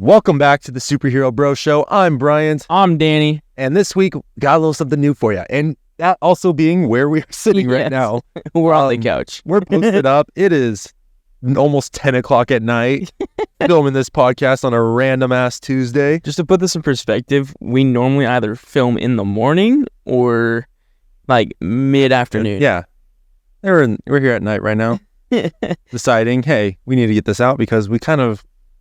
Welcome back to the Superhero Bro Show. I'm Brian. I'm Danny. And this week, got a little something new for you. And that also being where we're sitting right now. We're on the couch. We're posted up. It is almost 10 o'clock at night. Filming this podcast on a random-ass Tuesday. Just to put this in perspective, we normally either film in the morning or like mid-afternoon. Yeah. We're here at night right now. Deciding, hey, we need to get this out because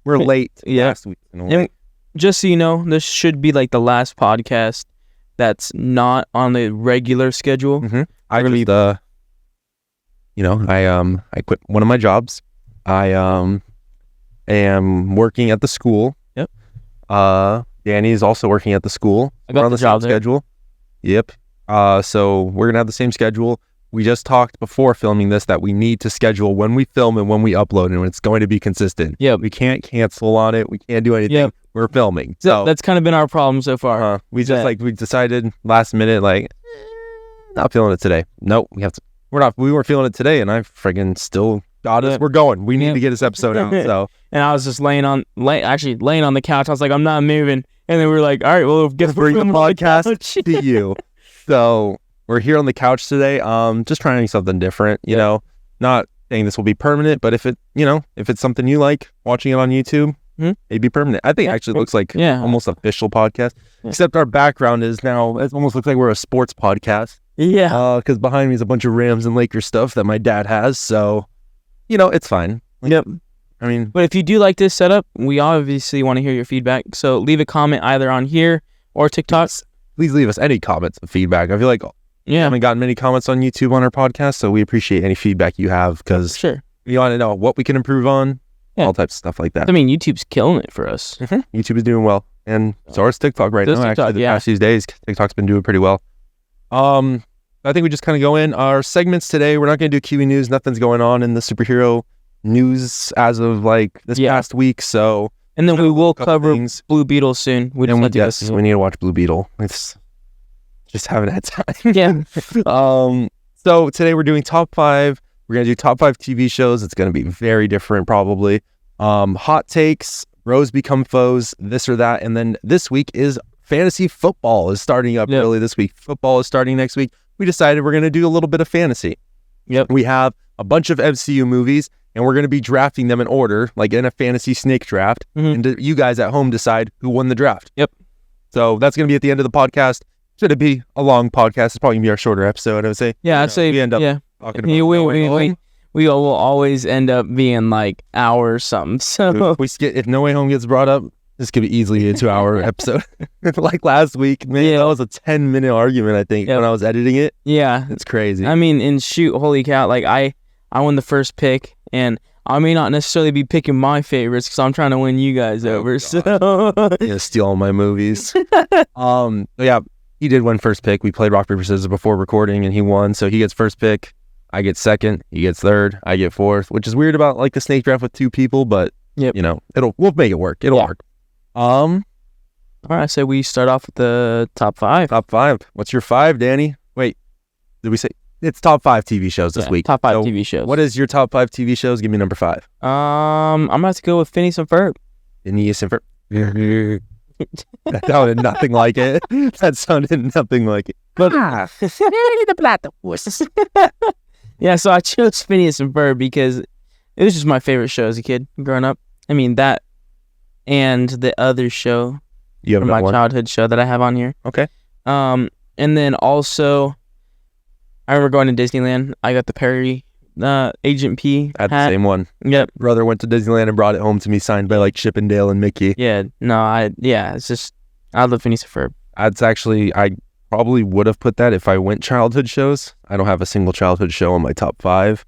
we're late last week. And just so you know, this should be like the last podcast that's not on the regular schedule. Mm-hmm. I quit one of my jobs. I am working at the school. Yep. Danny is also working at the school. I got on the job same schedule. Yep. So we're gonna have the same schedule. We just talked before filming this that we need to schedule when we film and when we upload, and it's going to be consistent. Yeah. We can't cancel on it. We can't do anything. Yep. We're filming. So that's kind of been our problem so far. We decided last minute, not feeling it today. Nope. We weren't feeling it today, and I friggin' still got us. We're going. We need to get this episode out. So. And I was just laying on the couch. I was like, I'm not moving. And then we were like, all right, well, let's bring the podcast to you. So we're here on the couch today. Just trying something different, you know, not saying this will be permanent, but if it's something you like watching it on YouTube, it'd be permanent. I think it actually looks like almost official podcast, except our background is now, it almost looks like we're a sports podcast. Yeah. Because behind me is a bunch of Rams and Lakers stuff that my dad has. So, it's fine. Yep. I mean, but if you do like this setup, we obviously want to hear your feedback. So leave a comment either on here or TikTok. Please leave us any comments and feedback. I feel like we haven't gotten many comments on YouTube on our podcast, so we appreciate any feedback you have because we want to know what we can improve on, all types of stuff like that. I mean, YouTube's killing it for us. Mm-hmm. YouTube is doing well, and so is TikTok right now. Actually, the past few days, TikTok's been doing pretty well. I think we just kind of go in our segments today. We're not going to do Kiwi news. Nothing's going on in the superhero news as of this past week. So, and then we will cover Blue Beetle soon. We need to watch Blue Beetle. It's just haven't had time. Yeah. So today we're doing top 5. We're gonna do top 5 TV shows. It's gonna be very different, probably. Hot takes, bros become foes, this or that, and then this week is fantasy football is starting up early this week. Football is starting next week. We decided we're gonna do a little bit of fantasy. Yep. We have a bunch of MCU movies, and we're gonna be drafting them in order, like in a fantasy snake draft. And you guys at home decide who won the draft. Yep. So that's gonna be at the end of the podcast. Should it be a long podcast? It's probably gonna be our shorter episode, I would say. Yeah, I'd say we end up talking about we will always end up being like hour or something. So if No Way Home gets brought up, this could be easily a 2-hour episode. Like last week, man, that was a 10-minute argument, I think, when I was editing it. Yeah. It's crazy. I mean, and shoot, holy cow, I won the first pick, and I may not necessarily be picking my favorites because I'm trying to win you guys over. So steal all my movies. Yeah, he did win first pick. We played rock paper scissors before recording, and he won. So he gets first pick. I get second. He gets third. I get fourth, which is weird about the snake draft with 2 people, but we'll make it work. It'll work. All right, so we start off with the top 5. Top 5. What's your 5, Danny? Wait, did we say it's top 5 TV shows this week? Top 5 TV shows. What is your top 5 TV shows? Give me number 5. I'm gonna have to go with Phineas and Ferb. Phineas and Ferb. That sounded nothing like it. That sounded nothing like it. But yeah, so I chose Phineas and Ferb because it was just my favorite show as a kid growing up. I mean, that and the other show from my childhood show that I have on here. Okay. And then also, I remember going to Disneyland. I got the Perry Agent P I had the same one. Yep. Brother went to Disneyland and brought it home to me, signed by Chip and Dale and Mickey. Yeah. No, it's just, I love Phineas and Ferb. I probably would have put that if I went childhood shows. I don't have a single childhood show on my top 5.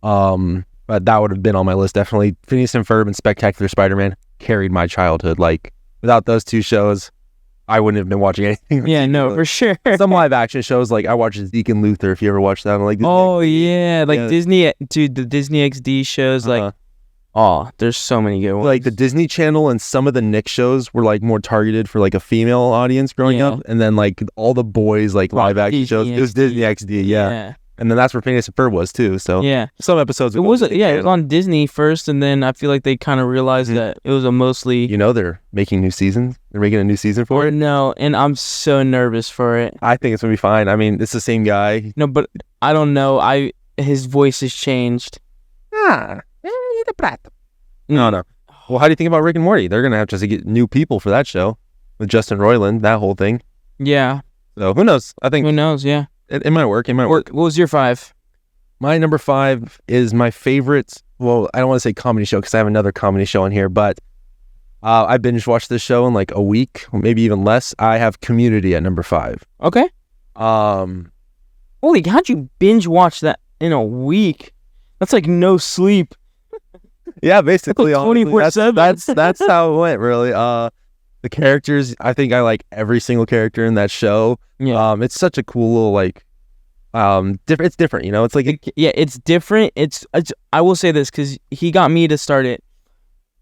But that would have been on my list, definitely. Phineas and Ferb and Spectacular Spider-Man carried my childhood. Without those 2 shows, I wouldn't have been watching anything. Yeah, no, for sure. Some live action shows, I watched Zeke and Luther, if you ever watched that. Disney, dude, the Disney XD shows, there's so many good ones. The Disney Channel and some of the Nick shows were more targeted for a female audience growing up, and then all the boys live action shows. It was Disney XD, yeah. And then that's where Phineas and Ferb was too. So yeah, some episodes. It was on Disney first, and then I feel like they kind of realized that it was a mostly. They're making new seasons. They're making a new season for it. No, and I'm so nervous for it. I think it's gonna be fine. I mean, it's the same guy. No, but I don't know. His voice has changed. No. Well, how do you think about Rick and Morty? They're gonna have to get new people for that show with Justin Roiland. That whole thing. Yeah. So who knows? I think. Who knows? Yeah. It might work. What was your 5? My number 5 is my favorite. Well, I don't want to say comedy show because I have another comedy show on here, but I binge watched this show in like a week, maybe even less. I have Community at number 5. Okay. Holy, how'd you binge watch that in a week? That's like no sleep. Yeah, basically. 24/7. That's how it went, really. The characters, I think I like every single character in that show. Yeah. It's such a cool little like, it's different, It's like it's different. It's I will say this because he got me to start it.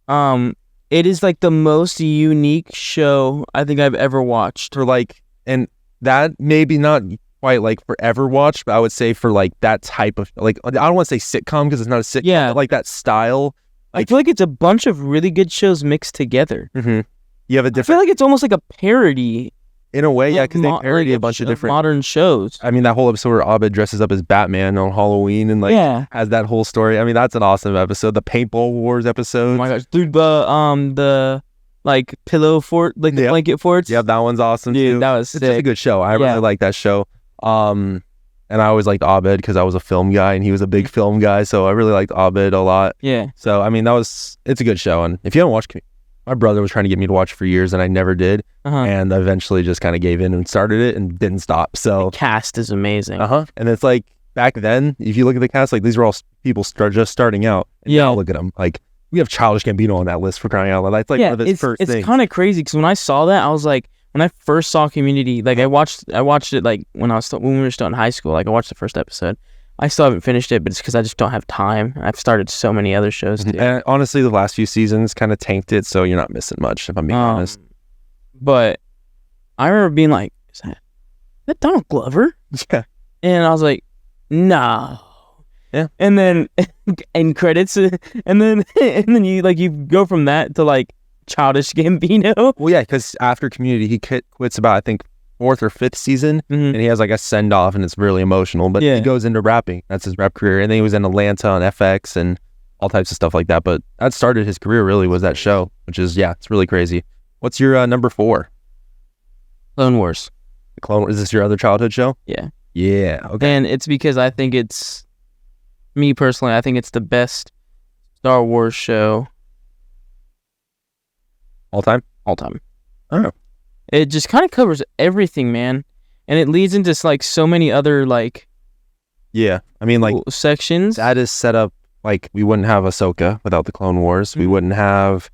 It is like the most unique show I think I've ever watched. For like, and that maybe not quite like forever watch, but I would say for like that type of like, I don't want to say sitcom because it's not a sitcom. Yeah, but like that style. I feel like it's a bunch of really good shows mixed together. Mm-hmm. You have a different. I feel like it's almost like a parody. In a way, yeah, because they parody a bunch of different modern shows. I mean, that whole episode where Abed dresses up as Batman on Halloween and has that whole story. I mean, that's an awesome episode. The Paintball Wars episode. Oh my gosh, dude, the like pillow fort, like the blanket forts. Yeah, that one's awesome. Dude, too. That was sick. It's just a good show. I really like that show. And I always liked Abed because I was a film guy and he was a big film guy, so I really liked Abed a lot. Yeah. So I mean, it's a good show, and if you haven't watched. My brother was trying to get me to watch it for years, and I never did. And I eventually just kind of gave in and started it and didn't stop. So the cast is amazing. And it's like back then, if you look at the cast, like these were all people just starting out. And now look at them. Like we have Childish Gambino on that list for crying out loud. That's like one of his first things. It's kind of crazy because when I saw that, I was like, when I first saw Community, like I watched it like when we were still in high school. Like I watched the first episode. I still haven't finished it, but it's because I just don't have time. I've started so many other shows too. And honestly, the last few seasons kind of tanked it, so you're not missing much, if I'm being honest. But I remember being like, is that Donald Glover? Yeah. And I was like, no. Yeah. And then end credits, and then you go from that to like Childish Gambino. Well, yeah, because after Community, he quits about, I think, 4th or 5th season, and he has like a send off, and it's really emotional. But he goes into rapping. That's his rap career, and then he was in Atlanta on FX and all types of stuff like that. But that started his career. Really, was that show, which is it's really crazy. What's your number 4? Clone Wars. Is this your other childhood show? Yeah. Yeah. Okay. And it's because I think it's me personally. I think it's the best Star Wars show all time. All time. Oh. It just kind of covers everything, man. And it leads into like so many other like I mean like sections. That is set up like we wouldn't have Ahsoka without the Clone Wars. We wouldn't have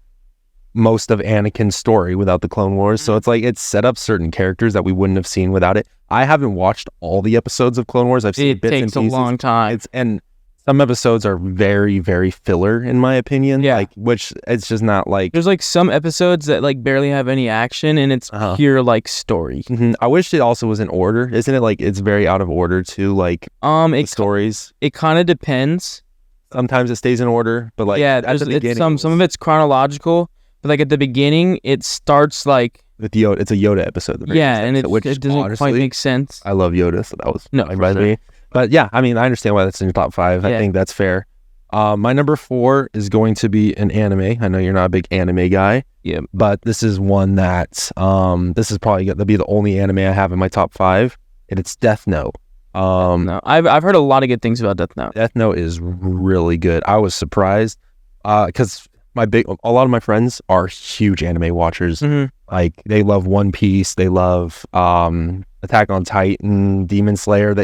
most of Anakin's story without the Clone Wars. So it's like it's set up certain characters that we wouldn't have seen without it. I haven't watched all the episodes of Clone Wars. I've seen bits and pieces. It takes a long time. And some episodes are very, very filler, in my opinion. Yeah. Like, which it's just not like... There's like some episodes that like barely have any action, and it's pure like story. I wish it also was in order. Isn't it like it's very out of order too? Like the stories. It kind of depends. Sometimes it stays in order, but like at the beginning, some of it's chronological, but like at the beginning, it starts like with Yoda. It's a Yoda episode. And it doesn't honestly, quite make sense. I love Yoda, so that was by me. But yeah, I mean, I understand why that's in your top 5. I think that's fair. My number 4 is going to be an anime. I know you're not a big anime guy. Yeah. But this is one that, this is probably going to be the only anime I have in my top 5. And it's Death Note. No, I've heard a lot of good things about Death Note. Death Note is really good. I was surprised because a lot of my friends are huge anime watchers. Like they love One Piece. They love Attack on Titan, Demon Slayer.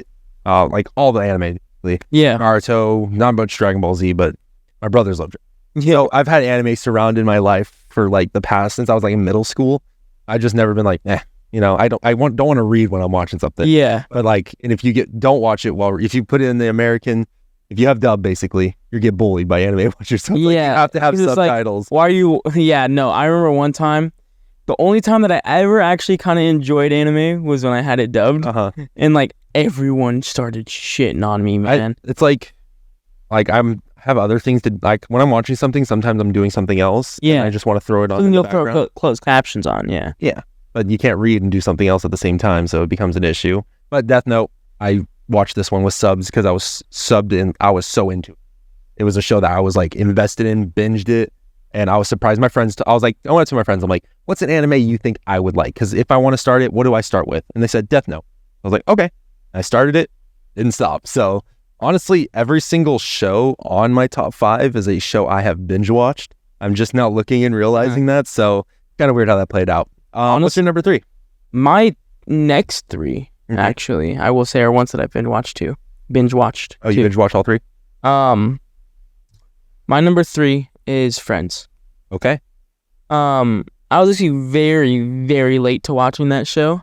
Like all the anime, Naruto, not much Dragon Ball Z, but my brothers love it. So I've had anime surrounded my life for like the past since I was like in middle school. I've just never been like, I don't want to read when I'm watching something. Yeah. But like, and if you don't watch it if you put it in the American, if you have dub, basically, you get bullied by anime watchers. So you have to have subtitles. Like, why are you? Yeah, no. I remember one time. The only time that I ever actually kind of enjoyed anime was when I had it dubbed. And like everyone started shitting on me, man. It's like have other things to like when I'm watching something. Sometimes I'm doing something else. Yeah, I just want to throw it on. And you'll throw closed captions on. Yeah, yeah, but you can't read and do something else at the same time, so it becomes an issue. But Death Note, I watched this one with subs because I was subbed in. I was so into it. It was a show that I was like invested in, binged it, and I was surprised. I went to my friends. I'm like, what's an anime you think I would like? Because if I want to start it, what do I start with? And they said Death Note. I was like, okay. I started it, didn't stop. So honestly, every single show on my top 5 is a show I have binge watched. I'm just now looking and realizing that. So kind of weird how that played out. What's your number 3? My next 3, actually, I will say are ones that I've binge watched too. Binge watched. Oh, you binge watched all 3? My number 3 is Friends. Okay. I was actually very, very late to watching that show.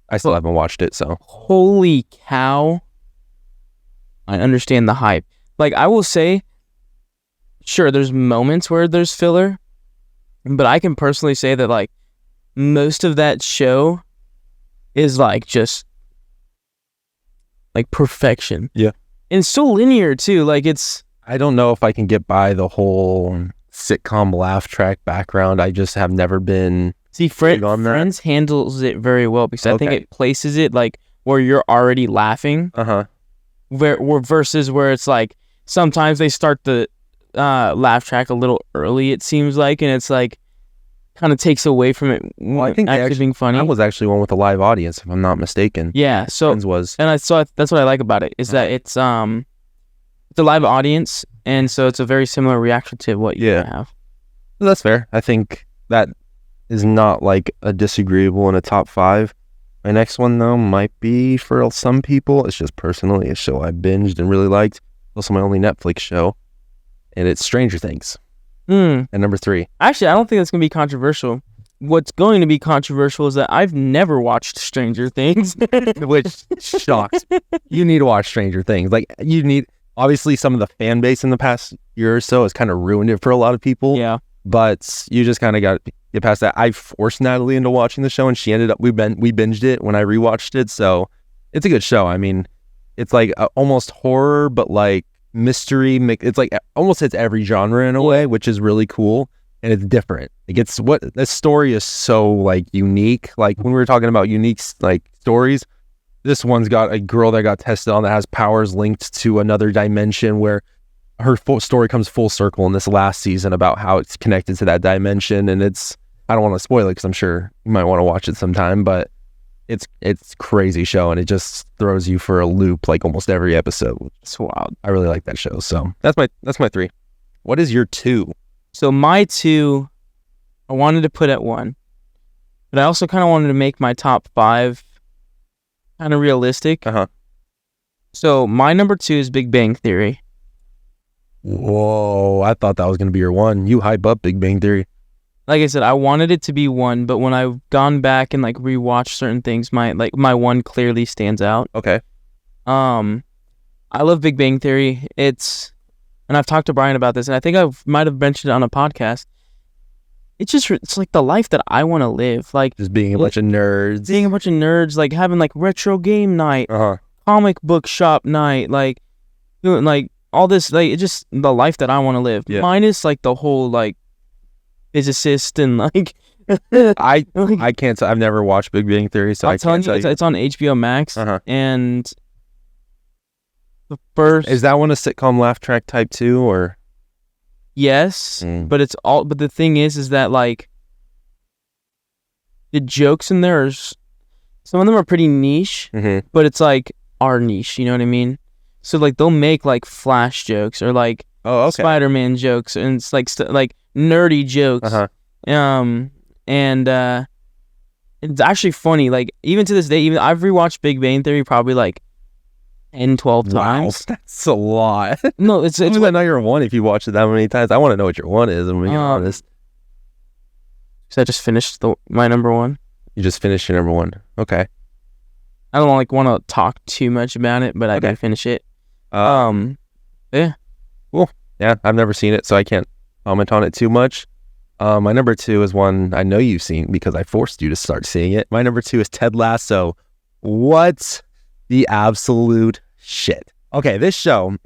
I still haven't watched it, so. Holy cow. I understand the hype. Like, I will say, sure, there's moments where there's filler, but I can personally say that, like, most of that show is, like, just, like, perfection. Yeah. And it's so linear, too. Like, it's... I don't know if I can get by the whole sitcom laugh track background. I just have never been... See, Friends handles it very well because I think it places it, like, where you're already laughing. Versus where it's, like, sometimes they start the laugh track a little early, it seems like, and it's, like, kind of takes away from it. Well, I think actually being funny. That was actually one with a live audience, if I'm not mistaken. Yeah, so Friends was, and that's what I like about it is that it's a live audience, and so it's a very similar reaction to what you have. Well, that's fair. I think that is not like a disagreeable in a top 5. My next one though might be for some people. It's just personally a show I binged and really liked. Also my only Netflix show, and it's Stranger Things. And number 3. Actually, I don't think that's going to be controversial. What's going to be controversial is that I've never watched Stranger Things. Which shocks. You need to watch Stranger Things. Like, you need... Obviously, some of the fan base in the past year or so has kind of ruined it for a lot of people. Yeah. But you just kind of got to get past that. I forced Natalie into watching the show, and she ended up... We binged it when I rewatched it, so it's a good show. I mean, it's like almost horror, but like mystery. It's like almost hits every genre in a way, which is really cool, and it's different. This story is so like unique. Like when we were talking about unique like stories, this one's got a girl that got tested on that has powers linked to another dimension where her story comes full circle in this last season about how it's connected to that dimension. And I don't want to spoil it because I'm sure you might want to watch it sometime, but it's crazy show, and it just throws you for a loop like almost every episode. It's wild. I really like that show. So that's my 3. What is your 2? So my 2, I wanted to put at 1, but I also kind of wanted to make my top 5 kind of realistic. So my number 2 is Big Bang Theory. Whoa, I thought that was going to be your 1. You hype up Big Bang Theory. Like I said, I wanted it to be 1, but when I've gone back and like rewatched certain things, my 1 clearly stands out. Okay. I love Big Bang Theory. And I've talked to Brian about this, and I think I might have mentioned it on a podcast. It's like the life that I want to live. Like just being a bunch of nerds. Like having like retro game night, comic book shop night, like doing like all this. Like it's just the life that I want to live. Yeah. Minus like the whole like physicist and like I can't. I've never watched Big Bang Theory, so I can't tell you. It's on HBO Max, and the first is that one a sitcom laugh track type 2 or? Yes, but the thing is that like the jokes in there some of them are pretty niche, but it's like our niche, you know what I mean? So like they'll make like Flash jokes or like Spider-Man jokes, and it's like like nerdy jokes. And it's actually funny. Like even to this day, even I've rewatched Big Bang Theory probably like 10, 12 times. That's a lot. No, it's I know your 1 if you watch it that many times. I want to know what your 1 is, I'm being honest. So I just finished my number 1. You just finished your number 1. Okay. I don't like want to talk too much about it, but I gotta finish it. Yeah. Cool. Yeah, I've never seen it, so I can't comment on it too much. My number 2 is one I know you've seen because I forced you to start seeing it. My number 2 is Ted Lasso. What? the absolute shit. Okay, this show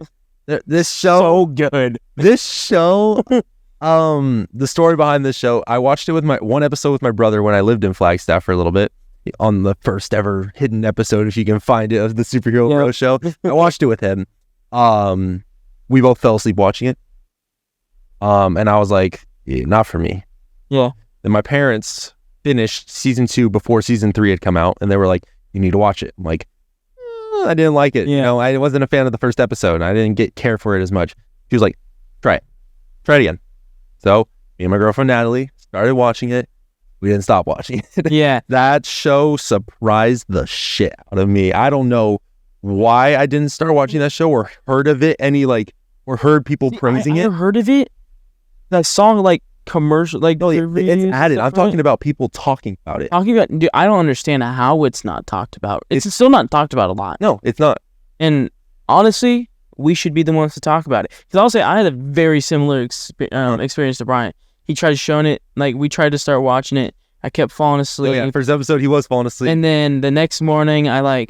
so good. This show, the story behind this show, I watched it with one episode with my brother when I lived in Flagstaff for a little bit, on the first ever hidden episode, if you can find it, of the Superhero Bro show. I watched it with him. We both fell asleep watching it. And I was like, yeah, not for me. Yeah. Then my parents finished season 2 before season 3 had come out, and they were like, you need to watch it. I'm like, I didn't like it. Yeah. I wasn't a fan of the first episode. I didn't care for it as much. She was like, try it again. So me and my girlfriend Natalie started watching it. We didn't stop watching it. Yeah. That show surprised the shit out of me. I don't know why I didn't start watching that show or heard of it or heard people praising it. I heard of it. That song, commercial, it's added. I'm talking about people talking about it. Dude, I don't understand how it's not talked about. It's still not talked about a lot. No, it's not. And honestly, we should be the ones to talk about it. Because I'll say I had a very similar experience to Brian. He tried showing it, we tried to start watching it. I kept falling asleep. Oh yeah, first episode he was falling asleep. And then the next morning I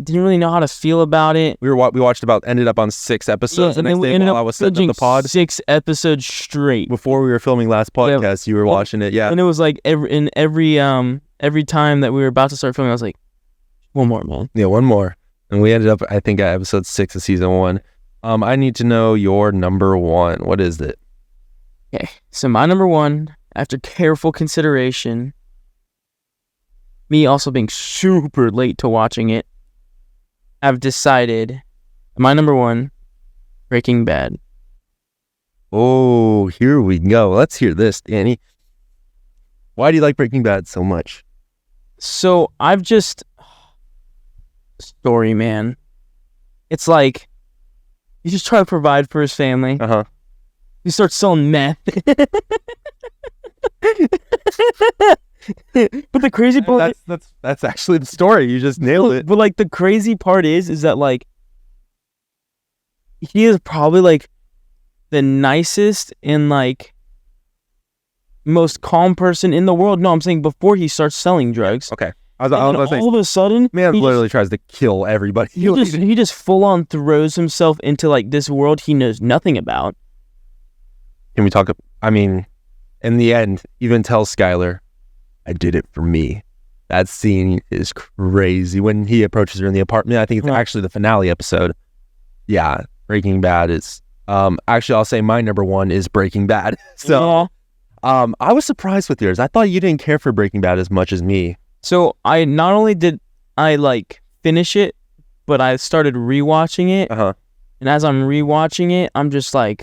didn't really know how to feel about it. We ended up on 6 episodes the next day while I was setting up the pod. 6 episodes straight. Before we were filming last podcast, you were watching it, yeah. And it was every time that we were about to start filming, I was like, one more, man. Yeah, one more. And we ended up, I think, at episode 6 of season 1. I need to know your number 1. What is it? Okay, so my number 1, after careful consideration, me also being super late to watching it, I've decided my number 1, Breaking Bad. Oh, here we go. Let's hear this, Danny. Why do you like Breaking Bad so much? So story, man. It's like you just try to provide for his family. You start selling meth. But the crazy part, that's actually the story. You just nailed it. But the crazy part is that he is probably the nicest and most calm person in the world. No, I'm saying before he starts selling drugs. Okay. All of a sudden, man literally tries to kill everybody. He just full on throws himself into this world he knows nothing about. Can we talk? I mean, in the end, even tells Skylar, I did it for me. That scene is crazy. When he approaches her in the apartment, I think it's actually the finale episode. Yeah, Breaking Bad is... actually, I'll say my number 1 is Breaking Bad. So, I was surprised with yours. I thought you didn't care for Breaking Bad as much as me. So, I not only did I finish it, but I started rewatching it. And as I'm rewatching it, I'm just I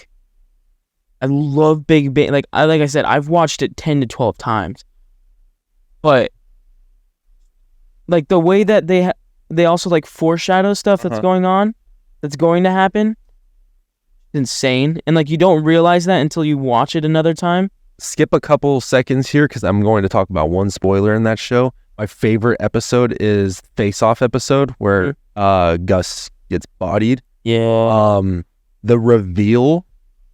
love Big Bang. Like I said, I've watched it 10 to 12 times. But the way that they also foreshadow stuff that's going on, that's going to happen, insane. And you don't realize that until you watch it another time. Skip a couple seconds here because I'm going to talk about one spoiler in that show. My favorite episode is Face Off episode where Gus gets bodied. Yeah. The reveal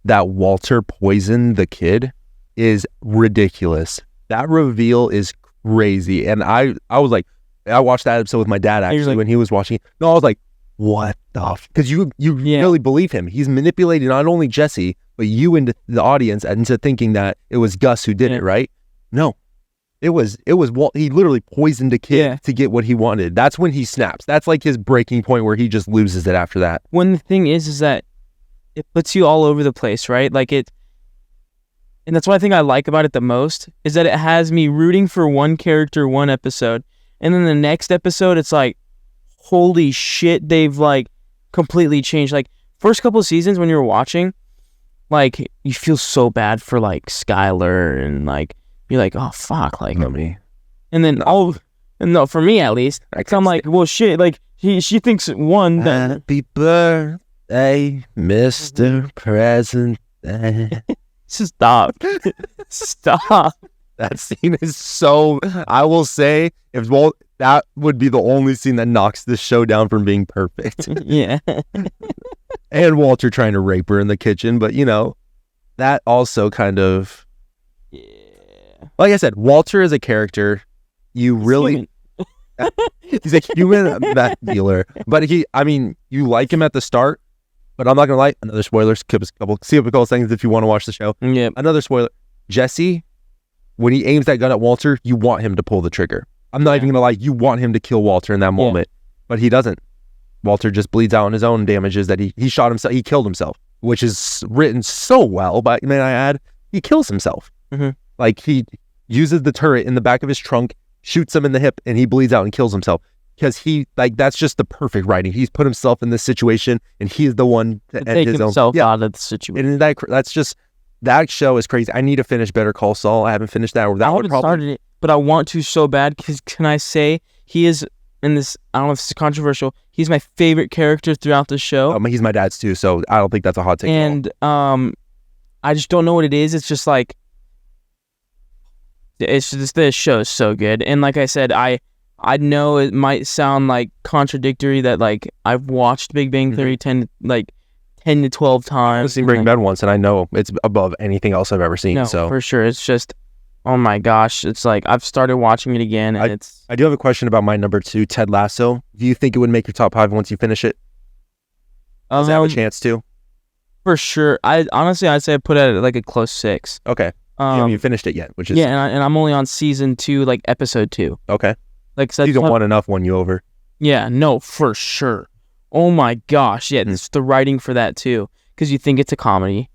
that Walter poisoned the kid is ridiculous. That reveal is crazy. And I was like, I watched that episode with my dad actually when he was watching it. No, I was like, what the because you really believe him. He's manipulated not only Jesse, but you into the audience into thinking that it was Gus who did it, right? No. It was Walt. He literally poisoned a kid to get what he wanted. That's when he snaps. That's his breaking point where he just loses it after that. When the thing is that it puts you all over the place, right? And that's what I think I like about it the most, is that it has me rooting for one character one episode, and then the next episode it's holy shit, they've completely changed. First couple of seasons when you're watching, you feel so bad for Skylar, and you're oh fuck, not me. And then no, for me at least, I'm well shit, she thinks one that happy birthday, Mr. President. Stop. Stop. That scene is so... I will say, that would be the only scene that knocks this show down from being perfect. Yeah. And Walter trying to rape her in the kitchen, but that also kind of... Yeah. Like I said, Walter is a character you really... He's a human meth dealer. But you like him at the start, but I'm not going to lie. Another spoiler. Skip a couple things if you want to watch the show. Yeah. Another spoiler. Jesse, when he aims that gun at Walter, you want him to pull the trigger. I'm not even going to lie. You want him to kill Walter in that moment, but he doesn't. Walter just bleeds out on his own damages that he shot himself. He killed himself, which is written so well, but may I add, he kills himself. Mm-hmm. Like, he uses the turret in the back of his trunk, shoots him in the hip, and he bleeds out and kills himself. Because that's just the perfect writing. He's put himself in this situation, and he's the one to end his himself out of the situation. And that show is crazy. I need to finish Better Call Saul. I haven't finished that. I haven't started it, but I want to so bad. Because can I say he is in this? I don't know if this is controversial. He's my favorite character throughout the show. He's my dad's too, so I don't think that's a hot take. And I just don't know what it is. It's just like it's just this show is so good. And like I said, I know it might sound like contradictory that like I've watched Big Bang Theory 10 to 12 times. I've seen Breaking Bad once, and I know it's above anything else I've ever seen. No, so for sure, it's just, oh my gosh, it's like I've started watching it again, and I do have a question about my number 2, Ted Lasso. Do you think it would make your top 5 once you finish it? Does it have a chance to? For sure. I'd say I put it at like a close 6. Okay. You haven't finished it yet, which is and I'm only on season 2, like episode 2. Okay. Like season 1 enough won you over. Yeah, no, for sure. Oh my gosh, yeah, it's the writing for that too, because you think it's a comedy.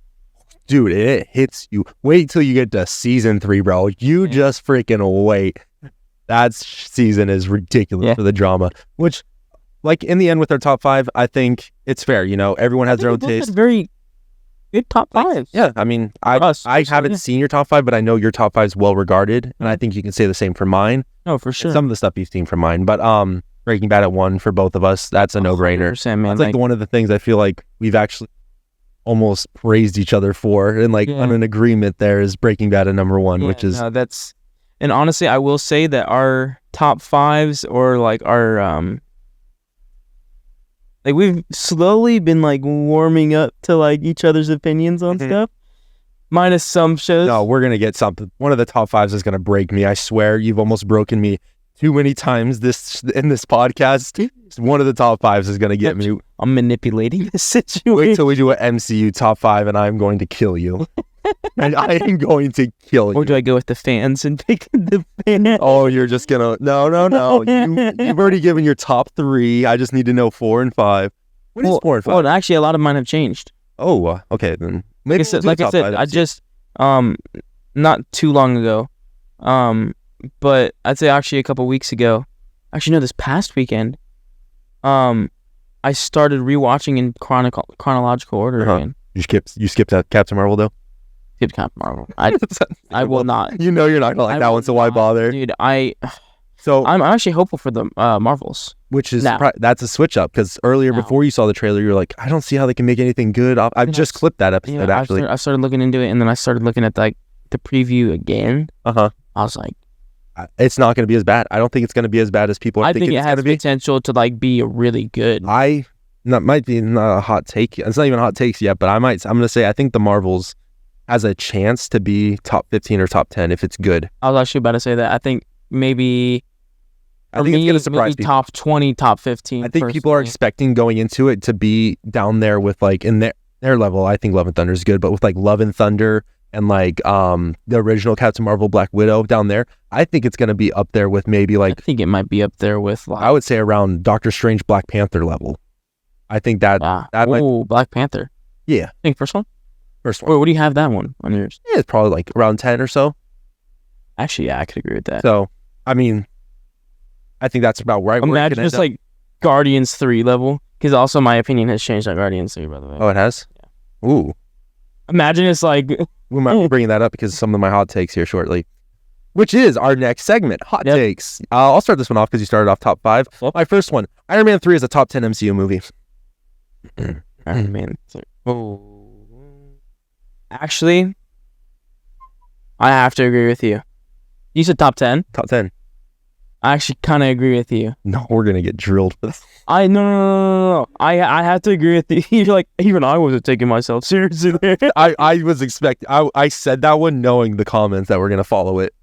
Dude, it hits you. Wait till you get to season 3, bro. You just freaking wait. That season is ridiculous for the drama. Which, like, in the end with our top 5, I think it's fair. You know, everyone has their own taste. Very good top 5. Yeah, I mean, I haven't seen your top 5, but I know your top 5 is well regarded, and I think you can say the same for mine. No, for sure. And some of the stuff you've seen from mine, but Breaking Bad at 1 for both of us. That's a no-brainer. Man, it's like one of the things I feel like we've actually almost praised each other for, and like on an agreement there is Breaking Bad at number 1, which is and honestly, I will say that our top 5s or like our like we've slowly been like warming up to like each other's opinions on stuff. Minus some shows. No, we're gonna get something. One of the top 5s is gonna break me. I swear, you've almost broken me too many times in this podcast. One of the top 5s is gonna get me. I'm manipulating this situation. Wait till we do an MCU top 5, and I'm going to kill you. And I am going to kill you. Or do I go with the fans and pick the fans? Oh, you're just gonna no. You've already given your top 3. I just need to know 4 and 5. What is 4 and 5? Well, actually, a lot of mine have changed. Oh, okay then. Maybe like I said, I just not too long ago, but I'd say actually a couple weeks ago. Actually, no, this past weekend, I started rewatching in chronological order again. You skipped that Captain Marvel though. Skipped Captain Marvel. I will not. You know you're not gonna like that one, so why bother, dude? I'm actually hopeful for the Marvels, which is that's a switch up because earlier before you saw the trailer, you were like, I don't see how they can make anything good. I've just clipped that episode actually. I started looking into it, and then I started looking at like the preview again. I was like, it's not going to be as bad. I don't think it's going to be as bad as people are thinking it's going to be. It has potential to like be really good. That might be not a hot take. It's not even hot takes yet, but I'm going to say I think the Marvels has a chance to be top 15 or top 10 if it's good. I was actually about to say that. I think maybe. I think it's going to surprise people. Top 20, top 15. I think people are expecting going into it to be down there with like in their level. I think Love and Thunder is good, but with like Love and Thunder and like the original Captain Marvel, Black Widow down there, I think it's going to be up there with maybe like. I think it might be up there with. Like, I would say around Doctor Strange, Black Panther level. I think that might. Black Panther. Yeah. I think first one. First one. Wait, what do you have that one on yours? Yeah, it's probably like around 10 or so. Actually, yeah, I could agree with that. So, I mean, I think that's about right. Imagine just like Guardians 3 level, because also my opinion has changed on Guardians 3, by the way. Oh, it has? Yeah. Ooh. Imagine it's like... We might be bringing that up because of some of my hot takes here shortly, which is our next segment, Hot Takes. I'll start this one off because you started off top 5. My first one, Iron Man 3 is a top 10 MCU movie. Iron Man 3. Oh. Actually, I have to agree with you. You said top 10? Top 10. I actually kind of agree with you. No, we're going to get drilled for this. No. I have to agree with you. You're like, even I wasn't taking myself seriously there. I was expecting, I said that one knowing the comments that were going to follow it.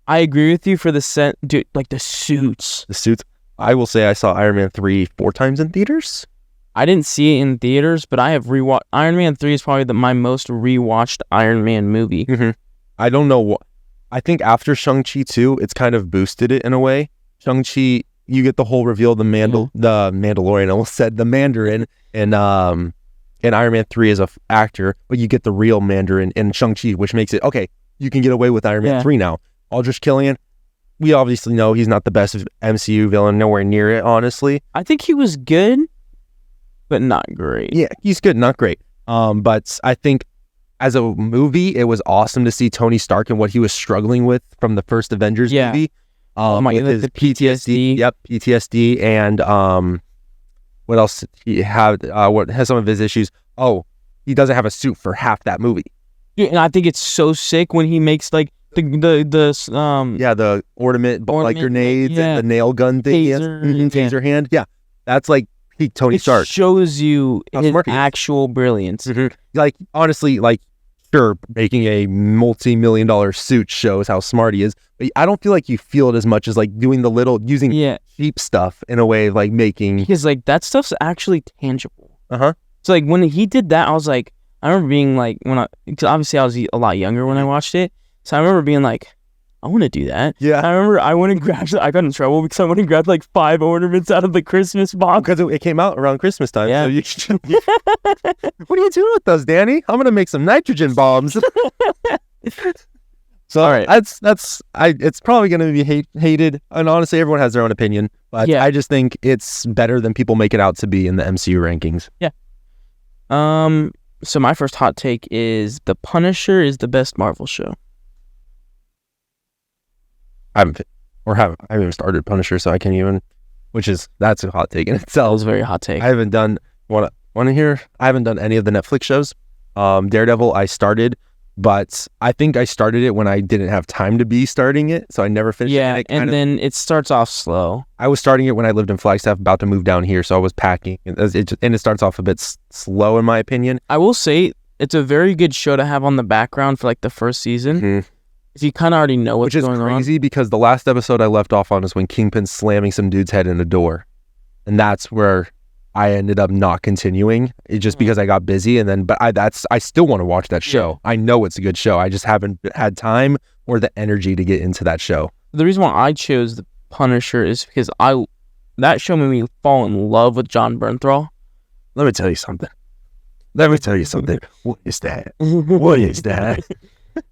I agree with you for the dude, like the suits. The suits? I will say I saw Iron Man 3 4 times in theaters. I didn't see it in theaters, but I have rewatched. Iron Man 3 is probably my most rewatched Iron Man movie. Mm-hmm. I don't know what. I think after Shang-Chi 2, it's kind of boosted it in a way. Shang-Chi, you get the whole reveal of the Mandalorian, I almost said the Mandarin, and Iron Man 3 as a actor, but you get the real Mandarin in Shang-Chi, which makes it, okay, you can get away with Iron Man 3 now. Aldrich Killian, we obviously know he's not the best MCU villain, nowhere near it, honestly. I think he was good, but not great. Yeah, he's good, not great. But I think as a movie, it was awesome to see Tony Stark and what he was struggling with from the first Avengers movie. With his PTSD. Yep, PTSD, and what else did he have? What has some of his issues? Oh, he doesn't have a suit for half that movie. Yeah, and I think it's so sick when he makes like the ornament like grenades and the nail gun thing, taser hand. Yeah, that's like peak Tony Stark. Shows you his actual brilliance. Like honestly, like. Sure, making a multi-million-dollar suit shows how smart he is, but I don't feel like you feel it as much as like using cheap stuff in a way, like making, because like that stuff's actually tangible. So like when he did that, I was like, I remember being like, because obviously I was a lot younger when I watched it, so I remember being like, I want to do that. Yeah. I remember I went and grabbed, I got in trouble because I went and grabbed like 5 ornaments out of the Christmas box. Because it came out around Christmas time. Yeah. So what are you doing with those, Danny? I'm going to make some nitrogen bombs. So all right. It's probably going to be hated. And honestly, everyone has their own opinion. But I just think it's better than people make it out to be in the MCU rankings. Yeah. So my first hot take is The Punisher is the best Marvel show. I haven't even started Punisher, so I can't even. That's a hot take in itself. That was a very hot take. I haven't done I haven't done any of the Netflix shows. Daredevil, I started, but I think I started it when I didn't have time to be starting it, so I never finished it. Yeah, and then it starts off slow. I was starting it when I lived in Flagstaff, about to move down here, so I was packing, and it starts off a bit slow, in my opinion. I will say it's a very good show to have on the background for like the first season. Mm-hmm. If you kind of already know what's going on. Which is crazy because the last episode I left off on is when Kingpin's slamming some dude's head in a door. And that's where I ended up not continuing. It's just because I got busy, and then I still want to watch that show. Yeah. I know it's a good show. I just haven't had time or the energy to get into that show. The reason why I chose The Punisher is because that show made me fall in love with Jon Bernthal. Let me tell you something. What is that? What is that?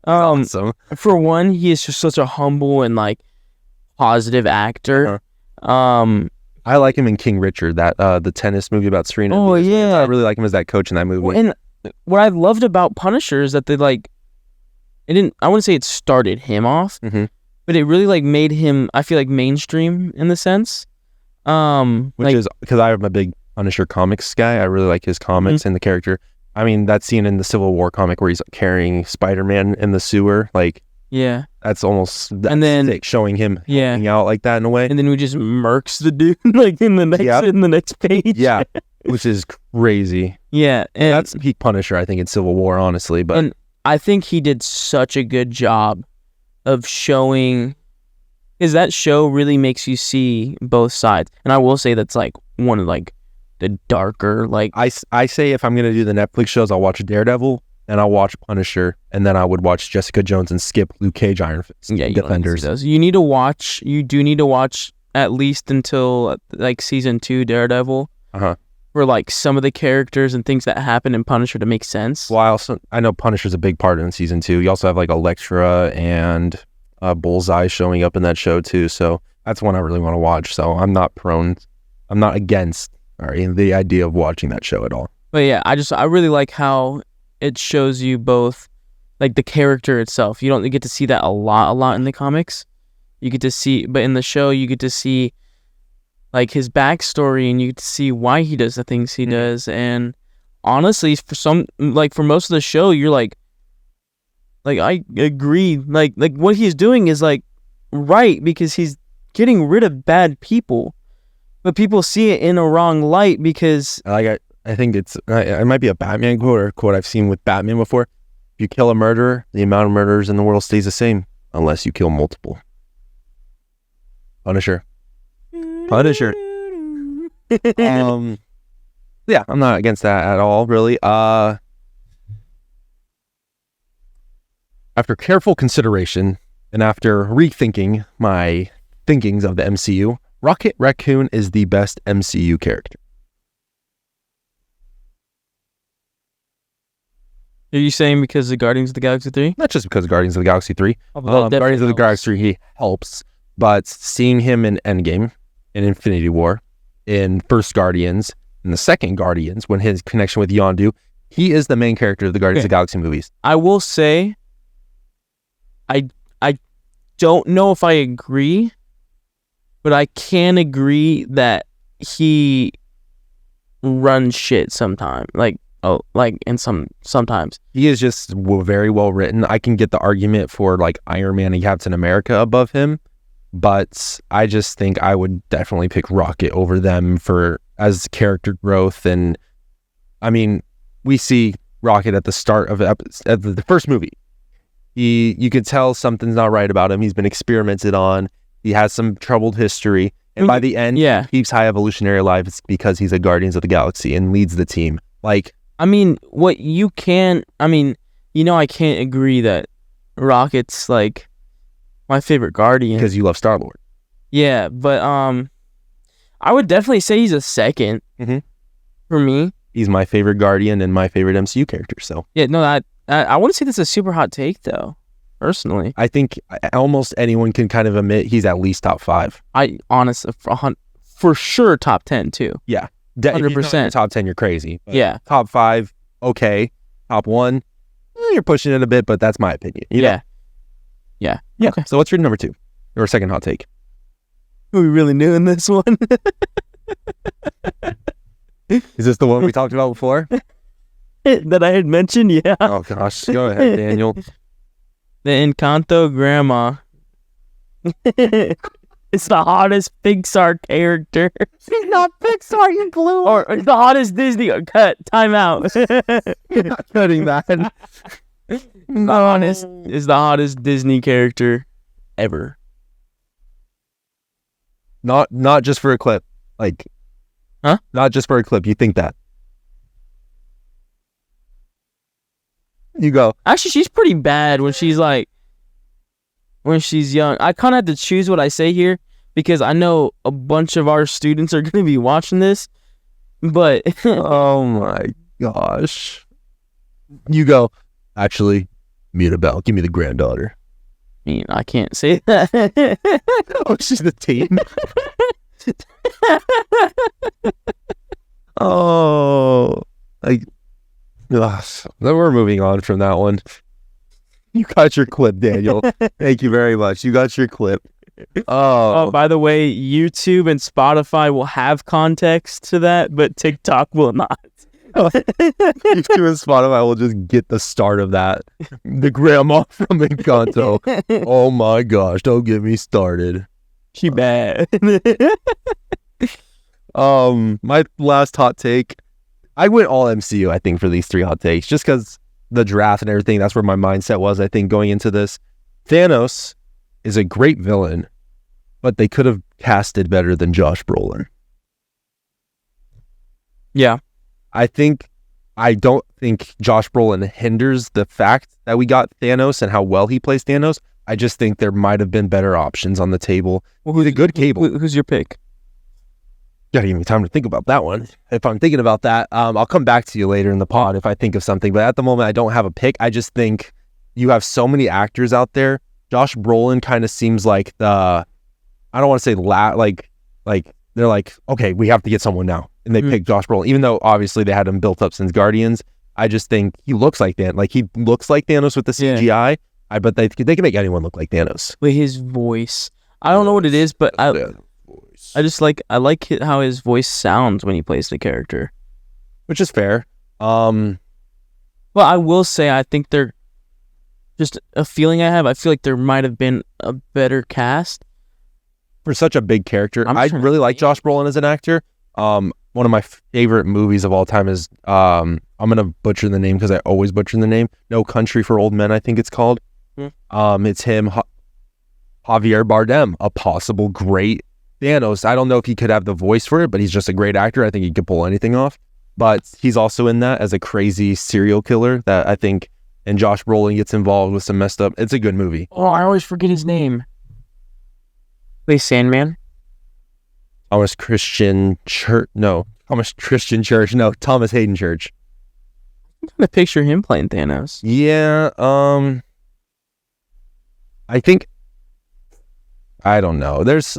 Awesome. For one, he is just such a humble and like positive actor. I like him in King Richard, that the tennis movie about Serena. Oh yeah, I really like him as that coach in that movie. Well, and what I loved about Punisher is that they I wouldn't say it started him off, but it really like made him, I feel like, mainstream in the sense. Which is because I'm a big Punisher comics guy. I really like his comics and the character. I mean, that scene in the Civil War comic where he's carrying Spider-Man in the sewer, like, yeah, that's sick, showing him hanging out like that in a way. And then we just murks the dude like in the next page. Yeah, which is crazy. Yeah, and that's peak Punisher, I think, in Civil War, honestly. But and I think he did such a good job of showing, because that show really makes you see both sides. And I will say that's like one of like the darker, like, I say if I'm gonna do the Netflix shows, I'll watch Daredevil, and I'll watch Punisher, and then I would watch Jessica Jones and skip Luke Cage, Iron Fist, Defenders. You do need to watch at least until like season 2 Daredevil, for like some of the characters and things that happen in Punisher to make sense. Well, I know Punisher's a big part in season 2. You also have like Elektra and Bullseye showing up in that show too, so that's one I really want to watch. So I'm not against the idea of watching that show at all. But yeah, I really like how it shows you both, like the character itself. You don't get to see that a lot in the comics. You get to see, but in the show you get to see like his backstory, and you get to see why he does the things he does. And honestly, for most of the show, you're like I agree, like what he's doing is like right, because he's getting rid of bad people. But people see it in a wrong light because... I think it might be a Batman quote or a quote I've seen with Batman before. If you kill a murderer, the amount of murderers in the world stays the same unless you kill multiple. Punisher. Punisher. Yeah, I'm not against that at all, really. After careful consideration and after rethinking my thinkings of the MCU, Rocket Raccoon is the best MCU character. Are you saying because of Guardians of the Galaxy 3? Not just because of Guardians of the Galaxy 3. Guardians of the Galaxy 3, he helps. But seeing him in Endgame, in Infinity War, in First Guardians, in the second Guardians, when his connection with Yondu, he is the main character of the Guardians of the Galaxy movies. I will say, I don't know if I agree, but I can agree that he runs shit sometimes. Sometimes he is just very well written. I can get the argument for like Iron Man and Captain America above him, but I just think I would definitely pick Rocket over them as character growth. And I mean, we see Rocket at the start of the first movie. You could tell something's not right about him. He's been experimented on. He has some troubled history, and by the end, he keeps high evolutionary life. It's because he's a Guardians of the Galaxy and leads the team. Like, I can't agree that Rocket's like my favorite Guardian because you love Star-Lord. Yeah, but I would definitely say he's a second for me. He's my favorite Guardian and my favorite MCU character. So yeah, no, I wouldn't say that's a super hot take though. Personally, I think almost anyone can kind of admit he's at least top 5. For sure top 10 too. Yeah. 100%. Top 10, you're crazy. But yeah. Top 5, okay. Top 1, you're pushing it a bit, but that's my opinion. Yeah. Okay. So what's your number 2? Or second hot take? Are we really doing this one? Is this the one we talked about before? That I had mentioned, yeah. Oh gosh, go ahead, Daniel. The Encanto grandma. It's the hottest Pixar character. She's not Pixar, you blew. Or the hottest Disney. Cut. Time out. You're not cutting that. Is the hottest Disney character ever. Not just for a clip. Like, huh? Not just for a clip. You think that? You go. Actually, she's pretty bad when she's young. I kind of have to choose what I say here because I know a bunch of our students are going to be watching this, but oh my gosh. You go, actually, Mirabelle, give me the granddaughter. I mean, I can't say that. Oh, she's the teen. Oh, then we're moving on from that one. You got your clip, Daniel. Thank you very much. You got your clip. Oh, by the way, YouTube and Spotify will have context to that, but TikTok will not. YouTube and Spotify will just get the start of that. The grandma from Encanto. Oh my gosh, don't get me started. She bad. My last hot take. I went all MCU, I think, for these 3 hot takes, just because the draft and everything, that's where my mindset was, I think, going into this. Thanos is a great villain, but they could have casted better than Josh Brolin. Yeah. I don't think Josh Brolin hinders the fact that we got Thanos and how well he plays Thanos. I just think there might have been better options on the table. Well, who's a good Cable? Who's your pick? Gotta give me time to think about that one. If I'm thinking about that, I'll come back to you later in the pod if I think of something. But at the moment, I don't have a pick. I just think you have so many actors out there. Josh Brolin kind of seems like I don't want to say like they're like, okay, we have to get someone now, and they pick Josh Brolin, even though obviously they had him built up since Guardians. I just think he looks like he looks like Thanos with the CGI. I bet they can make anyone look like Thanos. With his voice, I don't know what it is, but I just like how his voice sounds when he plays the character, which is fair. Well, I will say I think they're just a feeling I have. I feel like there might have been a better cast for such a big character. I really like Josh Brolin as an actor. One of my favorite movies of all time is I'm gonna butcher the name because I always butcher the name. No Country for Old Men, I think it's called. It's him, Javier Bardem, a possible great Thanos, I don't know if he could have the voice for it, but he's just a great actor. I think he could pull anything off. But he's also in that as a crazy serial killer that I think, and Josh Brolin gets involved with some messed up. It's a good movie. Oh, I always forget his name. Wait, Sandman? Thomas Christian Church. No, Thomas Hayden Church. I'm trying to picture him playing Thanos. Yeah, I think, I don't know. There's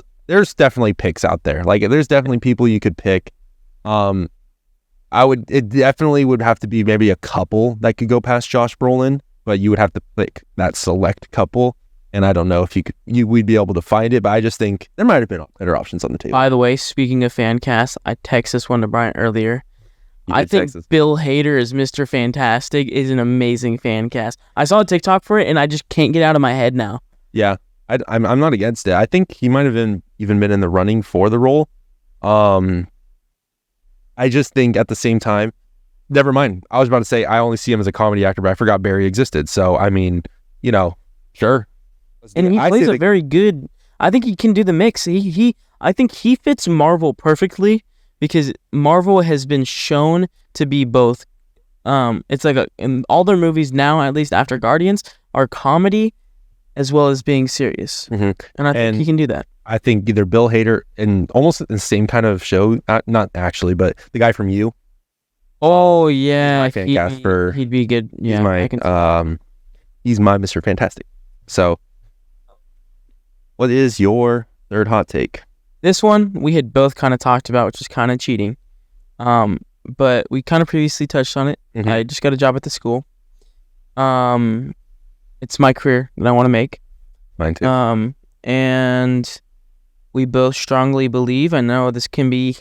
definitely picks out there. Like, there's definitely people you could pick. It definitely would have to be maybe a couple that could go past Josh Brolin, but you would have to pick that select couple. And I don't know if we'd be able to find it, but I just think there might have been better options on the table. By the way, speaking of fan cast, I texted this one to Brian earlier. I think Bill Hader as Mr. Fantastic is an amazing fan cast. I saw a TikTok for it, and I just can't get out of my head now. Yeah, I'm not against it. I think he might have even been in the running for the role. I just think at the same time, never mind. I was about to say I only see him as a comedy actor, but I forgot Barry existed. So, I mean, sure. And he plays a very good... I think he can do the mix. I think he fits Marvel perfectly because Marvel has been shown to be both... it's like in all their movies now, at least after Guardians, are comedy as well as being serious. Mm-hmm. And I think he can do that. I think either Bill Hader and almost the same kind of show, not actually, but the guy from You. Oh, yeah. He'd be good. Yeah, he's my Mr. Fantastic. So... what is your third hot take? This one we had both kind of talked about, which is kind of cheating. But we kind of previously touched on it. Mm-hmm. I just got a job at the school. It's my career that I want to make. Mine too. And we both strongly believe, I know this can be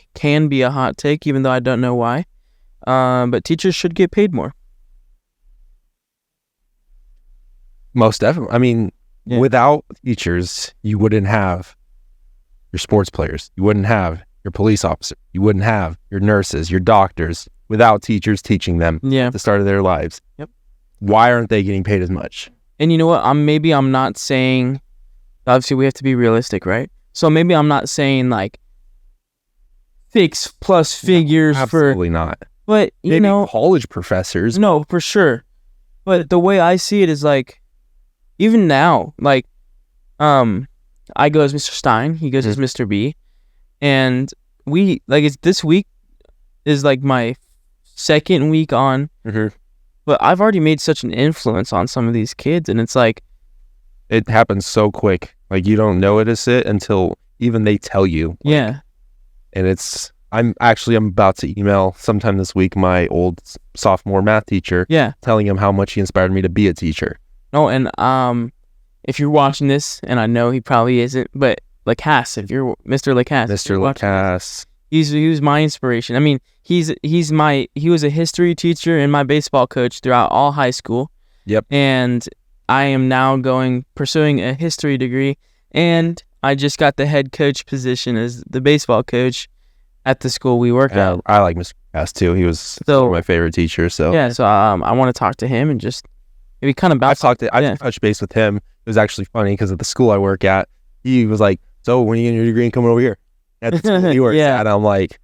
a hot take, even though I don't know why. But teachers should get paid more. Most definitely. I mean, without teachers, you wouldn't have your sports players. You wouldn't have your police officer. You wouldn't have your nurses, your doctors, without teachers teaching them at the start of their lives. Yep. Why aren't they getting paid as much? And you know what? I'm not saying, obviously we have to be realistic, right? So maybe I'm not saying like plus figures absolutely not. But maybe college professors. No, for sure. But the way I see it is like, even now, like, I go as Mr. Stein, he goes as Mr. B, and this week is like my second week on, but I've already made such an influence on some of these kids, and it's like, it happens so quick. Like, you don't know it is it until even they tell you. Yeah. And I'm about to email sometime this week my old sophomore math teacher, telling him how much he inspired me to be a teacher. Oh, and if you're watching this, and I know he probably isn't, but Lacasse, if you're Mr. Lacasse, he was my inspiration. I mean, he was a history teacher and my baseball coach throughout all high school. Yep. And I am now pursuing a history degree, and I just got the head coach position as the baseball coach at the school we work at. I like Mr. Lacasse too. He was one of my favorite teachers. So I want to talk to him and just. Maybe kind of I've touched base with him. It was actually funny because at the school I work at, he was like, "So when are you getting your degree and coming over here?" At the school he works at, and I'm like,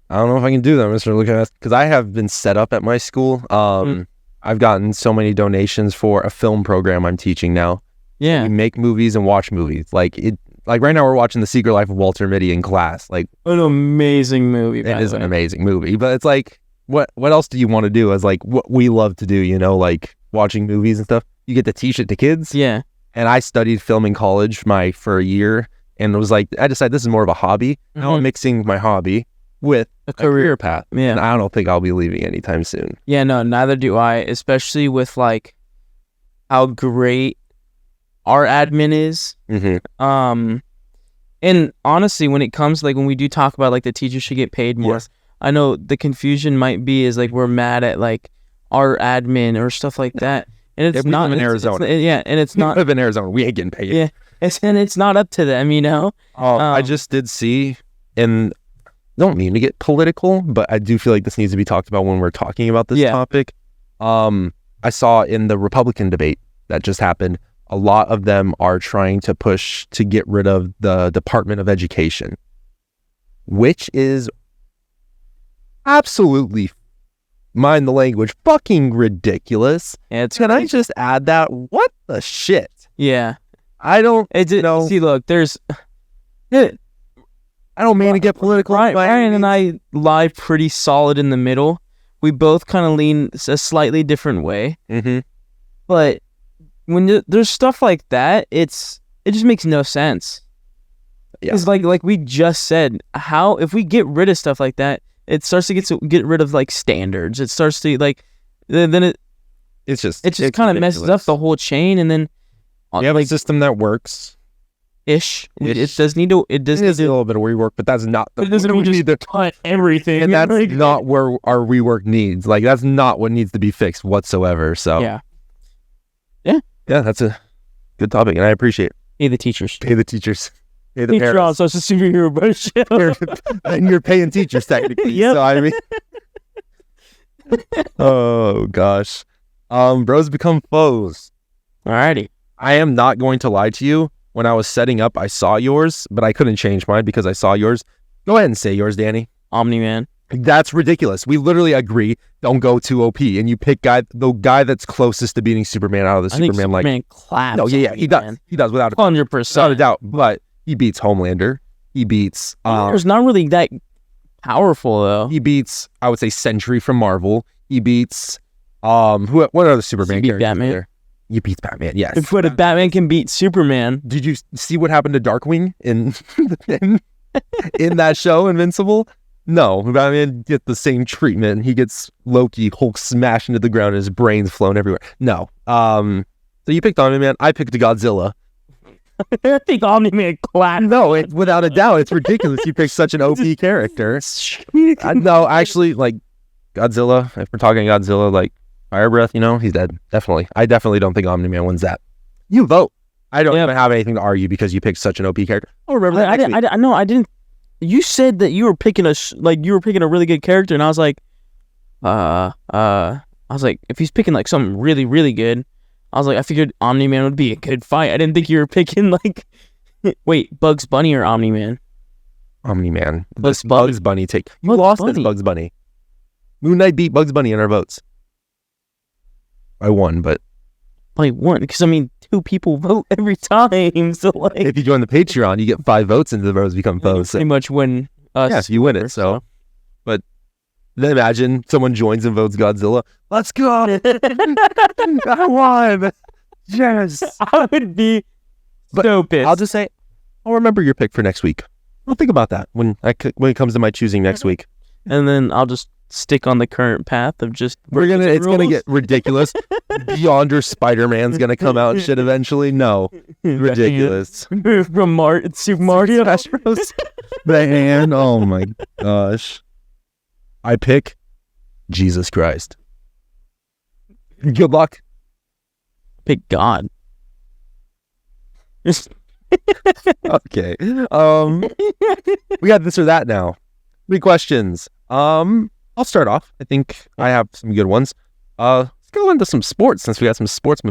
I don't know if I can do that, Mr. Lucas, because I have been set up at my school. I've gotten so many donations for a film program I'm teaching now. Yeah, we make movies and watch movies. Like right now we're watching The Secret Life of Walter Mitty in class. Like, an amazing movie. It is an amazing movie, but it's like, what else do you want to do? As like what we love to do, like. Watching movies and stuff, you get to teach it to kids. Yeah. And I studied film in college for a year, and it was like, I decided this is more of a hobby. Now I'm mixing my hobby with a career path. Yeah. And I don't think I'll be leaving anytime soon. Yeah, no, neither do I, especially with like how great our admin is. And honestly, when it comes like when we do talk about like the teachers should get paid more, I know the confusion might be is like we're mad at like our admin or stuff like that, and it's not in Arizona. And it's not. We live in Arizona. We ain't getting paid. Yeah, and it's not up to them, I just did see, and don't mean to get political, but I do feel like this needs to be talked about when we're talking about this topic. I saw in the Republican debate that just happened, a lot of them are trying to push to get rid of the Department of Education, which is absolutely, mind the language, fucking ridiculous. Can I just add that? What the shit? Yeah. I don't know. See, look, there's... I don't mean to get political. Ryan and I lie pretty solid in the middle. We both kind of lean a slightly different way. Mm-hmm. But when there's stuff like that, it just makes no sense. Because like we just said, how if we get rid of stuff like that, it starts to get rid of like standards. It starts to like then it just kind of messes up the whole chain, and then you have a system that works. Ish. It does need to. It does need a little bit of rework, but that's not. It doesn't mean just to cut everything, and that's not where our rework needs. Like that's not what needs to be fixed whatsoever. So yeah. That's a good topic, and I appreciate it. Pay the teachers. Pay the teachers. Pay the parents. So it's a superhero show. And you're paying teachers technically. Yep. So I mean, oh gosh, bros become foes. Alrighty. I am not going to lie to you. When I was setting up, I saw yours, but I couldn't change mine because I saw yours. Go ahead and say yours, Danny. Omni-Man. That's ridiculous. We literally agree. Don't go too OP, and you pick the guy that's closest to beating Superman out of the Superman. Superman claps. No, yeah, he does. He does without 100%, without a doubt. But he beats Homelander. He beats. Homelander's not really that powerful though. He beats, I would say, Sentry from Marvel. He beats. What are the Superman characters? Batman. There? He beats Batman. Yes. But if Batman can beat Superman, did you see what happened to Darkwing in that show, Invincible? No, Batman gets the same treatment. He gets Loki, Hulk smashed into the ground, and his brains flown everywhere. No. So you picked Omni-Man. I picked Godzilla. I think Omni-Man clapped. No, without a doubt, it's ridiculous. You picked such an OP character. No, actually, like Godzilla. If we're talking Godzilla, like Fire Breath, he's dead. Definitely. I definitely don't think Omni-Man wins that. You vote. I don't even have anything to argue because you picked such an OP character. I'll remember that. I didn't. You said that you were picking a really good character, and I was like, if he's picking like something really, really good, I was like, I figured Omni-Man would be a good fight. I didn't think you were picking like, wait, Bugs Bunny or Omni-Man? Omni-Man. Bugs Bunny take. You lost as Bugs Bunny. Moon Knight beat Bugs Bunny in our votes. I won, but I won because I mean, 2 people vote every time. So like, if you join the Patreon, you get 5 votes, and the bros become foes. Pretty much win us. Yes, you win it. So, but then imagine someone joins and votes Godzilla. Let's go! I won. Yes, I would be so pissed. I'll just say, I'll remember your pick for next week. I'll think about that when it comes to my choosing next week, and then I'll just stick on the current path of just it's gonna get ridiculous. Beyonder Spider-Man's gonna come out and shit eventually. No, ridiculous. From Super Mario Smash Bros. Man, oh my gosh. I pick Jesus Christ. Good luck. Pick God. Okay. We got this or that now. 3 questions. I'll start off. I think I have some good ones. Let's go into some sports since we got some sports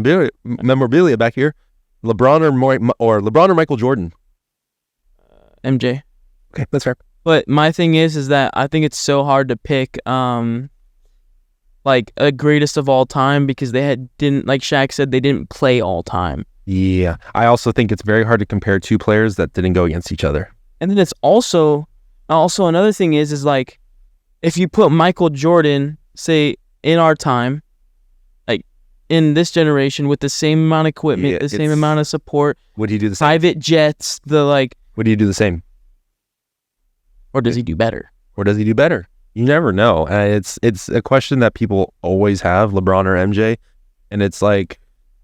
memorabilia back here. LeBron or Michael Jordan? MJ. Okay, that's fair. But my thing is that I think it's so hard to pick like a greatest of all time because they didn't, like Shaq said, they didn't play all time. Yeah. I also think it's very hard to compare 2 players that didn't go against each other. And then it's also another thing is like, if you put Michael Jordan, say, in our time, like in this generation, with the same amount of equipment, the same amount of support, would he do the same? Private jets, would he do the same? Or does he do better? You never know. It's a question that people always have, LeBron or MJ, and it's like,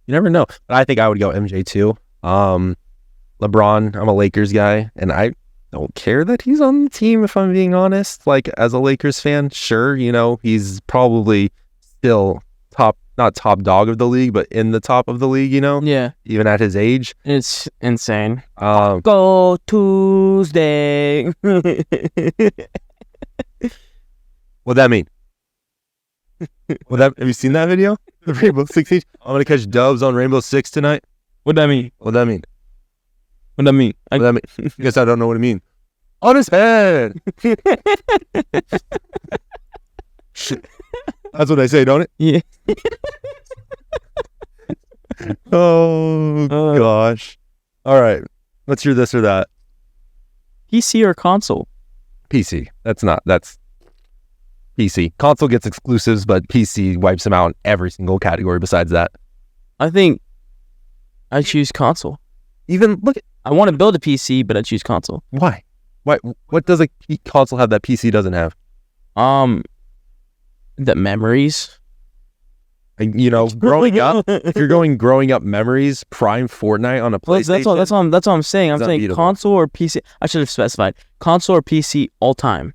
you never know. But I think I would go MJ too. LeBron, I'm a Lakers guy, and I don't care that he's on the team, if I'm being honest. Like, as a Lakers fan, sure, he's probably still not top dog of the league, but in the top of the league, Yeah. Even at his age. It's insane. Go Tuesday. What'd that mean? Have you seen that video? The Rainbow Six Siege? I'm going to catch dubs on Rainbow Six tonight. What that mean? What that mean? What that mean? What that mean? I guess I don't know what it means. On his head. That's what I say, don't it? Yeah. Oh gosh. All right. Let's hear this or that. PC or console? PC. That's PC. Console gets exclusives, but PC wipes them out in every single category besides that. I think I choose console. Even look at, I want to build a PC, but I choose console. why? What does a console have that PC doesn't have? The memories. You know, growing up, if you're growing up memories, prime Fortnite on a PlayStation. That's what I'm saying. I'm saying unbeatable. console or PC. I should have specified console or PC all time.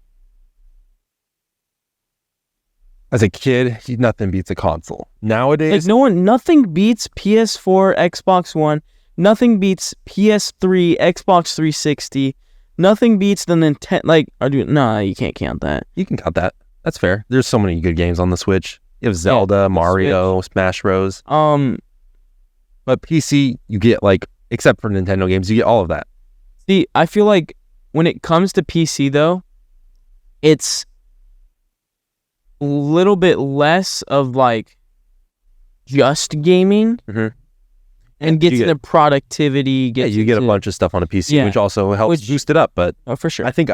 As a kid, nothing beats a console. Nowadays, Like nothing beats PS4, Xbox One. Nothing beats PS3, Xbox 360. Nothing beats the Nintendo. No, you can't count that. you can count that. That's fair. There's so many good games on the Switch. You have Zelda, Mario, Smash Bros. But PC, you get except for Nintendo games, you get all of that. See, I feel like when it comes to PC though, it's a little bit less of just gaming, and gets the productivity. You get a bunch of stuff on a PC, which also helps boost it up. But for sure, I think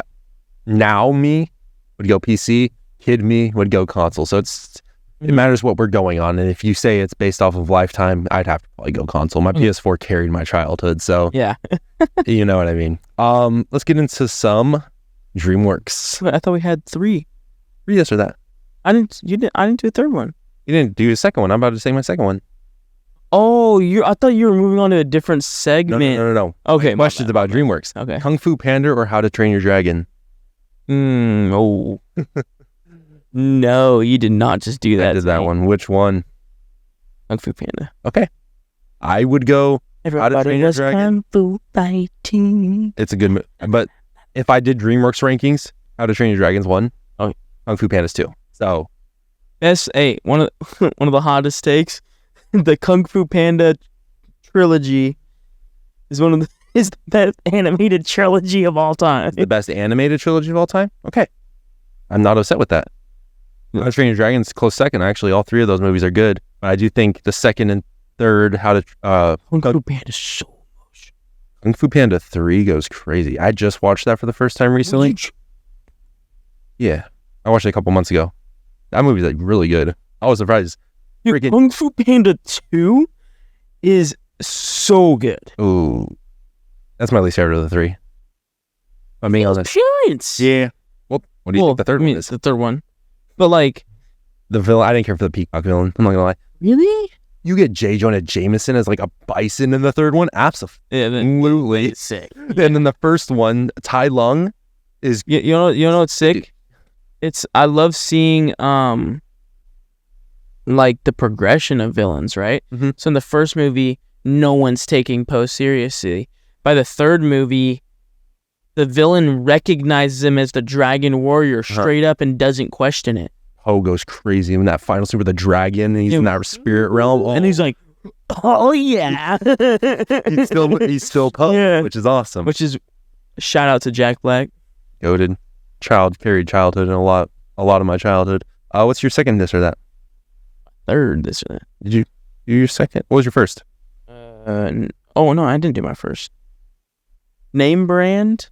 now me would go PC, kid me would go console. So it matters what we're going on. And if you say it's based off of lifetime, I'd have to probably go console. My PS4 carried my childhood, so yeah. You know what I mean. Let's get into some DreamWorks. I thought we had 3. 3 this or that. I didn't do a third one. You didn't do a second one. I'm about to say my second one. Oh, I thought you were moving on to a different segment. No. Okay. Questions about DreamWorks. Okay. Kung Fu Panda or How to Train Your Dragon? Oh. No, you did not just do that. I did that one. Which one? Kung Fu Panda. Okay. I would go How to Train Your Dragon. Kung Fu fighting. It's a good movie. But if I did DreamWorks rankings, How to Train Your Dragon's 1. Oh. Kung Fu Panda's 2. So. One of the hottest takes. The Kung Fu Panda trilogy is the best animated trilogy of all time. It's the best animated trilogy of all time? Okay. I'm not upset with that. How to Train Your Dragon's close second. Actually, all 3 of those movies are good. But I do think the second and third, Kung Fu Panda is so emotional. Kung Fu Panda 3 goes crazy. I just watched that for the first time recently. Yeah. I watched it a couple months ago. That movie's really good. I was surprised. Dude, Kung Fu Panda 2 is so good. Ooh. That's my least favorite of the 3. I mean, appearance. Yeah. Well, what do you think the third one is? The third one. But the villain, I didn't care for the peacock villain. I'm not gonna lie. Really? You get J. Jonah Jameson as a bison in the third one? Absolutely. It's sick. And then the first one, Tai Lung is... You know what's sick? I love seeing the progression of villains, right? Mm-hmm. So in the first movie, no one's taking Poe seriously. By the third movie, the villain recognizes him as the Dragon Warrior straight up and doesn't question it. Poe goes crazy in that final scene with the dragon, and he's in that spirit realm. And he's like, oh yeah. he's still Poe, which is awesome. Which is shout out to Jack Black. Goated. Carried childhood and a lot of my childhood. What's your second this or that? Third this or that. Did you do your second? What was your first? Oh no, I didn't do my first. Name brand.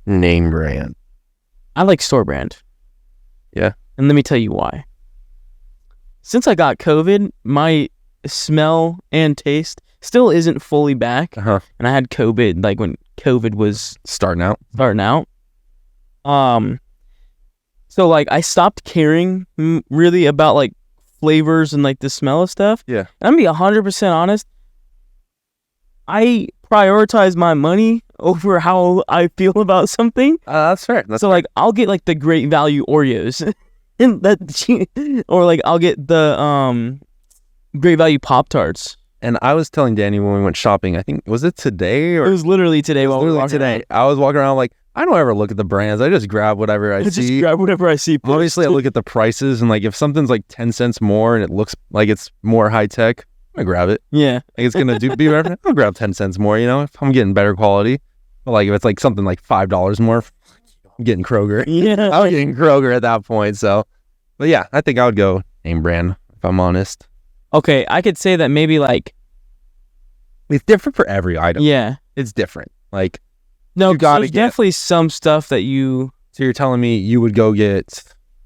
Name brand. I like store brand. Yeah. And let me tell you why. Since I got COVID, my smell and taste still isn't fully back. And I had COVID when COVID was starting out. So I stopped caring really about flavors and the smell of stuff. Yeah. And I'm gonna be 100% honest. I prioritize my money over how I feel about something. That's fair. I'll get the Great Value Oreos, and or I'll get the Great Value Pop-Tarts. And I was telling Danny when we went shopping, I think, was it today? Or it was literally today while we were walking around. I was walking around I don't ever look at the brands. I just grab whatever I see. Just grab whatever I see. Obviously, I look at the prices, and like if something's like 10 cents more and it looks like it's more high tech, I grab it. Yeah, like it's gonna be better. I'll grab 10 cents more. If I'm getting better quality. But like if it's like something like $5 more, I'm getting Kroger. Yeah, I'm getting Kroger at that point. So, but yeah, I think I would go name brand if I'm honest. Okay, I could say that maybe like it's different for every item. Yeah, it's different. Like no, there's definitely some stuff that you. So you're telling me you would go get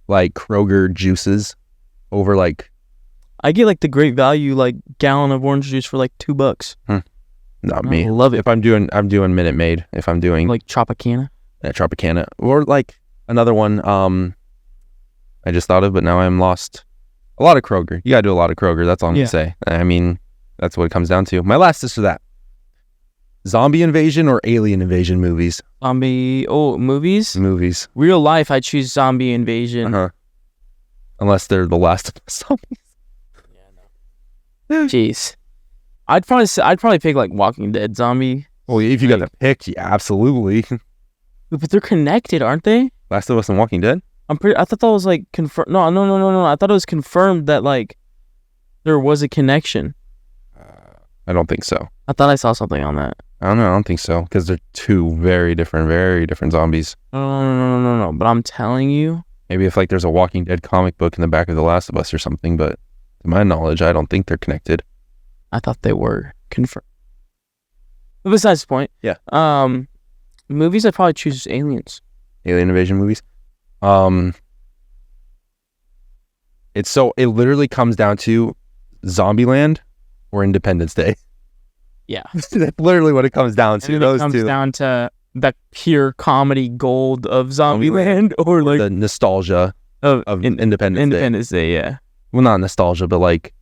like Kroger juices over like. I get like the great value like gallon of orange juice for like $2. Not me. I love it. If I'm doing Minute Maid. If I'm doing like Tropicana. Yeah, Tropicana. Or like another one I just thought of, but now I'm lost. A lot of Kroger. You gotta do a lot of Kroger. That's all I'm gonna say. I mean, that's what it comes down to. My last is for that. Zombie invasion or alien invasion movies? Movies? Movies. Real life, I choose zombie invasion. Unless they're the last of the zombies. Jeez. I'd probably pick like Walking Dead zombie. Well, if you got to pick, yeah, absolutely. But they're connected, aren't they? Last of Us and Walking Dead? I thought that was like confirmed. No. I thought it was confirmed that like there was a connection. I don't think so. I thought I saw something on that. I don't know. I don't think so because they're two very different zombies. No. But I'm telling you. Maybe if like there's a Walking Dead comic book in the back of The Last of Us or something, but to my knowledge, I don't think they're connected. I thought they were confirmed. But besides the point. Yeah. Movies I'd probably choose aliens. Alien invasion movies. It literally comes down to Zombieland or Independence Day. Yeah. That's literally what it comes down to. It comes down to the pure comedy gold of Zombieland or like the nostalgia of Independence Day, yeah. Well, not nostalgia, but like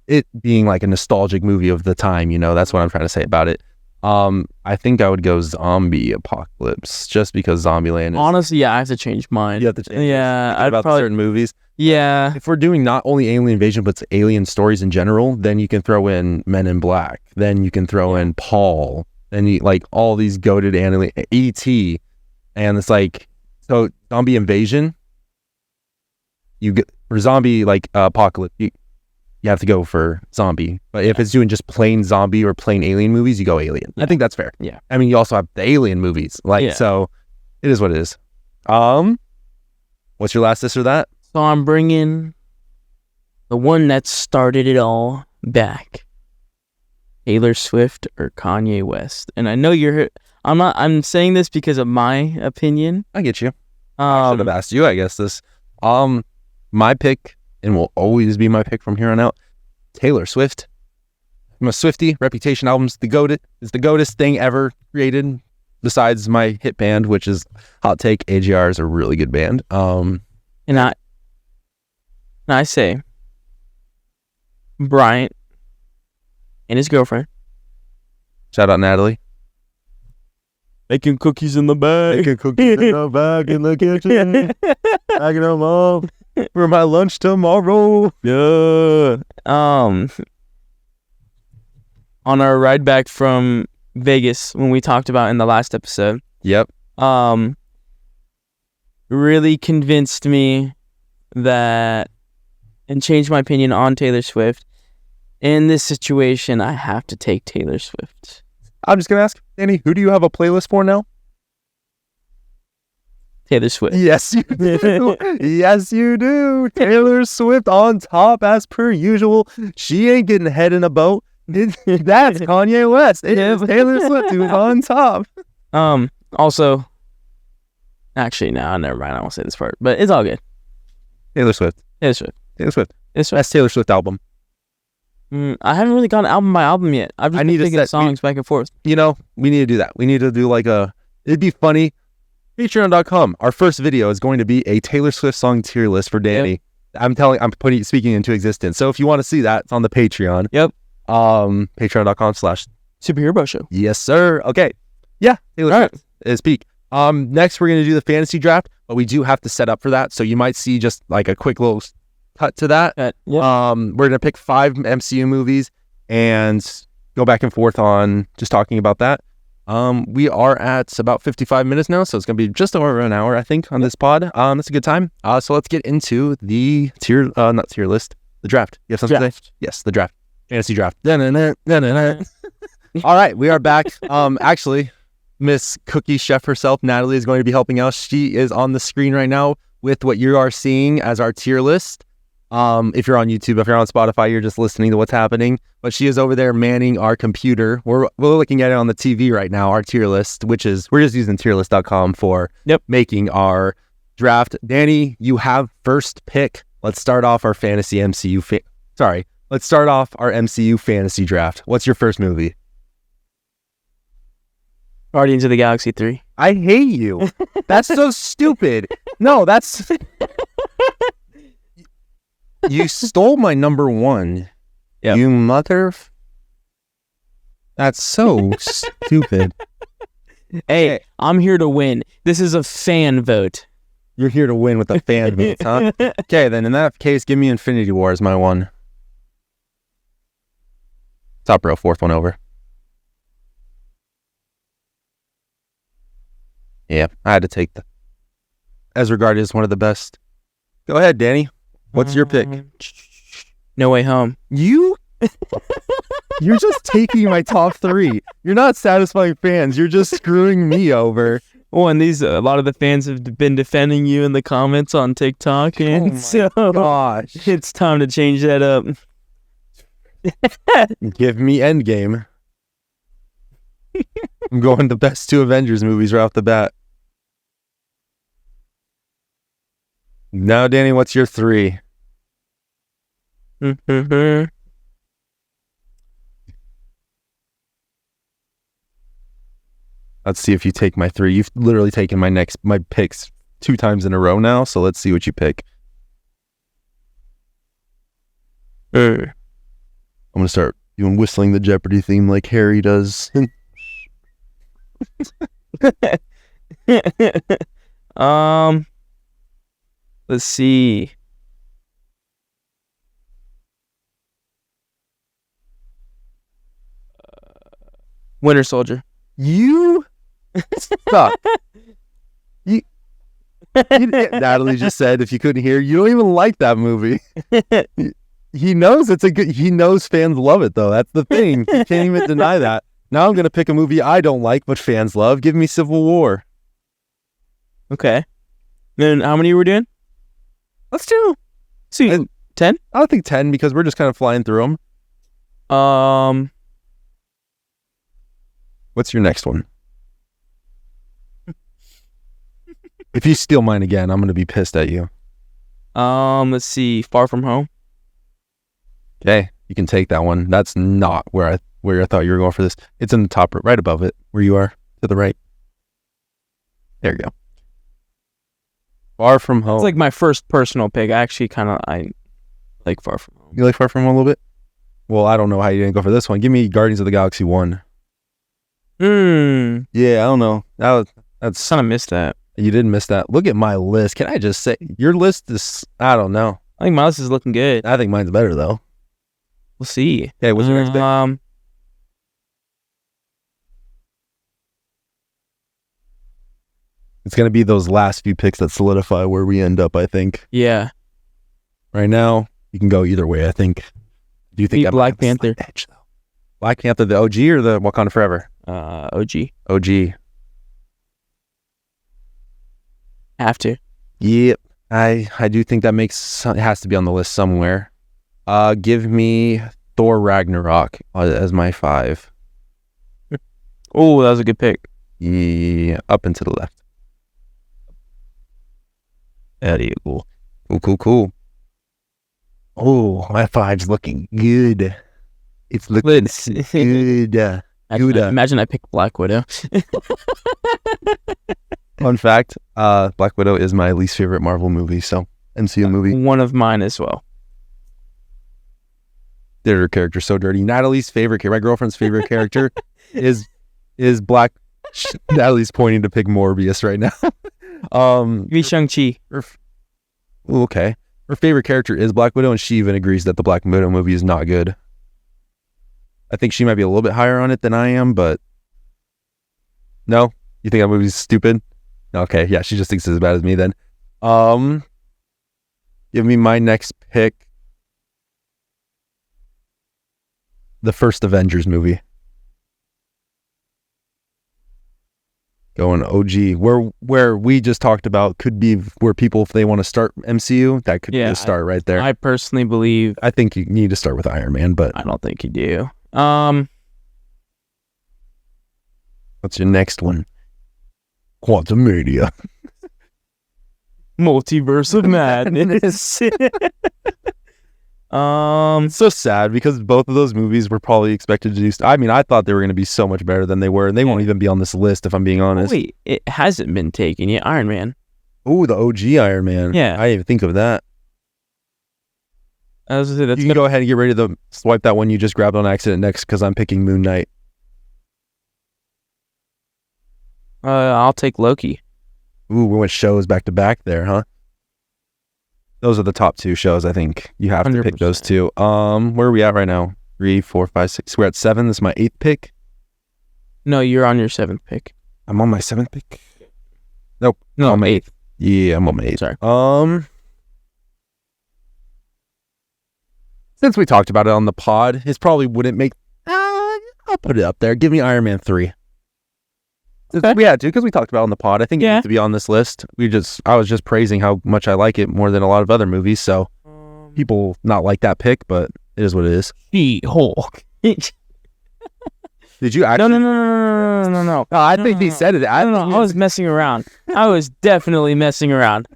it being like a nostalgic movie of the time, that's what I'm trying to say about it. I think I would go Zombie Apocalypse just because Zombieland is... Honestly, yeah, I have to change mine. You have to change I'd about probably... certain movies. Yeah. If we're doing not only alien invasion, but alien stories in general, then you can throw in Men in Black. Then you can throw in Paul. Then you like all these goated alien... E.T. And it's like... So, Zombie Invasion, you get... For Zombie, like, Apocalypse, you have to go for zombie. But if it's doing just plain zombie or plain alien movies, you go alien. I think that's fair. Yeah. I mean, you also have the alien movies. So it is what it is. What's your last this or that? So I'm bringing the one that started it all back. Taylor Swift or Kanye West. And I know I'm saying this because of my opinion. I get you. I should have asked you, I guess, this. My pick, and will always be my pick from here on out, Taylor Swift. I'm a Swiftie. Reputation albums, it's the GOATest thing ever created, besides my hit band, which is hot take. AJR is a really good band. And I say Bryant and his girlfriend. Shout out Natalie. Making cookies in the bag. Making cookies in the bag in the kitchen. Bagging them up for my lunch tomorrow. Yeah. On our ride back from Vegas, when we talked about in the last episode. Yep. Really convinced me that, and changed my opinion on Taylor Swift. In this situation, I have to take Taylor Swift. I'm just going to ask, Danny, who do you have a playlist for now? Taylor Swift. Yes, you do. Yes, you do. Taylor Swift on top as per usual. She ain't getting head in a boat. That's Kanye West. It is Taylor Swift who's on top. Also, actually, no, never mind. I won't say this part, but it's all good. Taylor Swift. Taylor Swift. Taylor Swift. Best Taylor Swift album. I haven't really gone album by album yet. I've just been picking songs back and forth. We need to do that. We need to do it'd be funny. Patreon.com. Our first video is going to be a Taylor Swift song tier list for Danny. Yep. I'm speaking into existence. So if you want to see that, it's on the Patreon. Yep. Patreon.com/Superhero Show. Yes, sir. Okay. Yeah. Taylor Swift is peak. Next we're going to do the fantasy draft, but we do have to set up for that. So you might see just like a quick little cut to that. Yep. We're going to pick 5 MCU movies and go back and forth on just talking about that. We are at about 55 minutes now, so it's going to be just over an hour, I think, on this pod. That's a good time. So let's get into the not tier list, the draft. You have something to say? Yes, the draft. Fantasy draft. All right, we are back. Actually, Miss Cookie Chef herself, Natalie, is going to be helping us. She is on the screen right now with what you are seeing as our tier list. If you're on YouTube, if you're on Spotify, you're just listening to what's happening. But she is over there manning our computer. We're looking at it on the TV right now, our tier list, which is, we're just using tierlist.com for making our draft. Danny, you have first pick. Let's start off our fantasy MCU. Let's start off our MCU fantasy draft. What's your first movie? Guardians of the Galaxy 3. I hate you. That's so stupid. No, that's... You stole my number one. Yep. You mother... That's so stupid. Hey, I'm here to win. This is a fan vote. You're here to win with a fan vote, huh? Okay, then in that case, give me Infinity War as my one. Top row, fourth one over. Yeah, I had to take the... As regarded as one of the best. Go ahead, Danny. What's your pick? No Way Home. You're just taking my top three. You're not satisfying fans. You're just screwing me over. Oh, and a lot of the fans have been defending you in the comments on TikTok, and gosh, it's time to change that up. Give me Endgame. I'm going the best two Avengers movies right off the bat. Now, Danny, what's your three? Let's see if you take my three. You've literally taken my picks 2 times in a row now, so let's see what you pick. I'm going to start doing whistling the Jeopardy theme like Harry does. Let's see. Winter Soldier. You suck. Natalie just said, if you couldn't hear, you don't even like that movie. He knows he knows fans love it though. That's the thing. You can't even deny that. Now I'm going to pick a movie I don't like, but fans love. Give me Civil War. Okay. Then how many were we doing? Let's do 10? I don't think 10 because we're just kind of flying through them. What's your next one? If you steal mine again, I'm going to be pissed at you. Let's see. Far From Home. Okay, you can take that one. That's not where I thought you were going for this. It's in the top, right above it, where you are, to the right. There you go. Far From Home. It's like my first personal pick. I like Far From Home. You like Far From Home a little bit? Well, I don't know how you didn't go for this one. Give me Guardians of the Galaxy 1. Yeah, I don't know. That's kind of missed that. You didn't miss that. Look at my list. Can I just say, your list is, I don't know. I think my list is looking good. I think mine's better, though. We'll see. Okay, what's your next pick? It's going to be those last few picks that solidify where we end up, I think. Yeah. Right now, you can go either way, I think. Do you think Black Panther? Edge, though? Black Panther, the OG or the Wakanda Forever? OG. OG. Have to. Yep. I do think that it has to be on the list somewhere. Give me Thor Ragnarok as my 5. Oh, that was a good pick. Yeah, up and to the left. There you go. Cool. Oh, my 5's looking good. It's looking good. Imagine I picked Black Widow. Fun fact, Black Widow is my least favorite Marvel movie, so MCU movie. One of mine as well. Their character's so dirty. Natalie's favorite character, my girlfriend's favorite character is Black. Natalie's pointing to pick Morbius right now. Give me Shang-Chi. Okay. Her favorite character is Black Widow, and she even agrees that the Black Widow movie is not good. I think she might be a little bit higher on it than I am, but No? You think that movie's stupid? Okay, yeah, she just thinks it's as bad as me then. Give me my next pick. The first Avengers movie. Going OG. Where we just talked about could be where people, if they want to start MCU, that could be a start right there. I personally believe... I think you need to start with Iron Man, but... I don't think you do. What's your next one? Quantumania. Multiverse of Madness. So sad because both of those movies were probably expected to do. I mean, I thought they were going to be so much better than they were, and they won't even be on this list if I'm being honest. Wait, it hasn't been taken yet. Iron Man. Oh, the OG Iron Man. Yeah, I didn't even think of that. I was gonna say, that's you can go ahead and get ready to swipe that one you just grabbed on accident next because I'm picking Moon Knight. I'll take Loki. Ooh, we went shows back to back there, huh? Those are the top two shows. I think you have 100%. To pick those two. Where are we at right now? 3, 4, 5, 6. We're at 7. This is my 8th pick. No, you're on your 7th pick. I'm on my 7th pick. Nope. No, I'm 8th. Yeah, I'm on my 8th. Sorry. Since we talked about it on the pod, it probably wouldn't make. I'll put it up there. Give me Iron Man 3. Okay. We had to because we talked about it on the pod. I think it needs to be on this list. I was just praising how much I like it more than a lot of other movies. So people not like that pick, but it is what it is. She-Hulk. Did you actually? No. I think he said it. I was messing around. I was definitely messing around.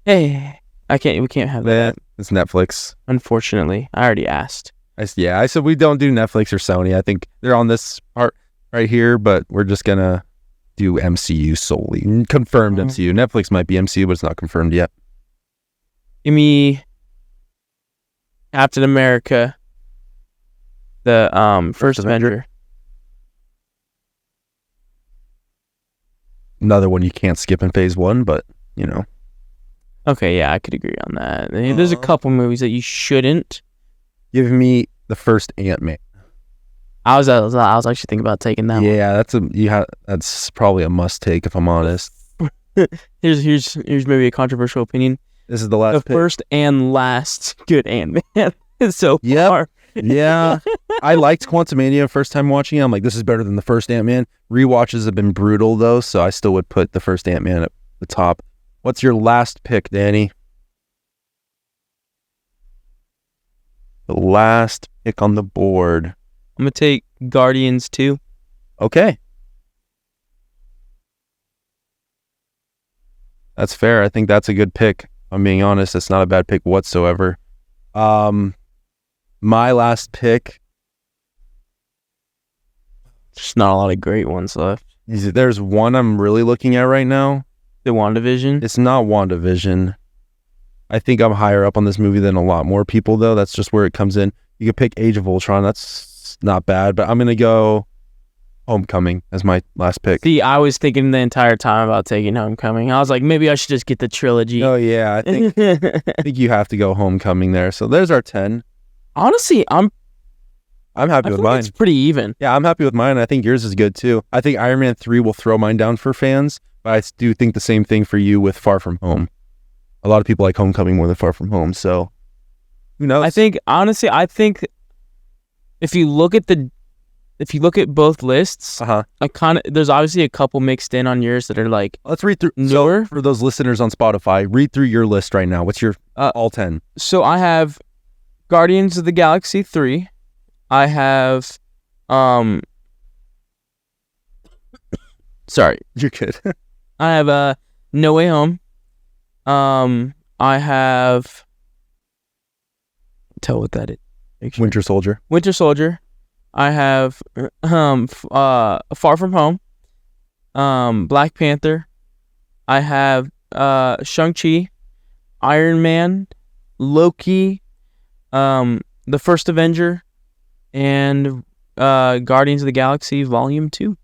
Hey, we can't have that. It's Netflix. Unfortunately, I already asked. I said we don't do Netflix or Sony. I think they're on this part right here, but we're just gonna do MCU solely. Confirmed MCU. Netflix might be MCU, but it's not confirmed yet. Give me Captain America, the first Avenger. Another one you can't skip in phase 1, but you know. Okay, yeah, I could agree on that. There's a couple movies that you shouldn't. Give me the first Ant-Man. I was actually thinking about taking that one. Yeah, that's probably a must take if I'm honest. Here's maybe a controversial opinion. This is the last pick. First and last good Ant-Man so far. Yeah. I liked Quantumania first time watching it. I'm like, this is better than the first Ant-Man. Rewatches have been brutal though, so I still would put the first Ant-Man at the top. What's your last pick, Danny? The last pick on the board. I'm going to take Guardians 2. Okay. That's fair. I think that's a good pick. If I'm being honest, it's not a bad pick whatsoever. My last pick. There's not a lot of great ones left. There's one I'm really looking at right now. The WandaVision? It's not WandaVision. I think I'm higher up on this movie than a lot more people, though. That's just where it comes in. You could pick Age of Ultron. That's not bad, but I'm going to go Homecoming as my last pick. See, I was thinking the entire time about taking Homecoming. I was like, maybe I should just get the trilogy. Oh, yeah. I think you have to go Homecoming there. So there's our 10. Honestly, I'm happy with mine. It's pretty even. Yeah, I'm happy with mine. I think yours is good, too. I think Iron Man 3 will throw mine down for fans, but I do think the same thing for you with Far From Home. A lot of people like Homecoming more than Far From Home, so who knows? I think if you look at both lists, there's obviously a couple mixed in on yours that are like, let's read through. Newer. So for those listeners on Spotify, read through your list right now. What's your all 10? So I have Guardians of the Galaxy 3. I have sorry, you're good. I have No Way Home. I have tell what that is. Winter Soldier. I have Far From Home. Black Panther. I have Shang-Chi, Iron Man, Loki, the First Avenger, and Guardians of the Galaxy Volume 2.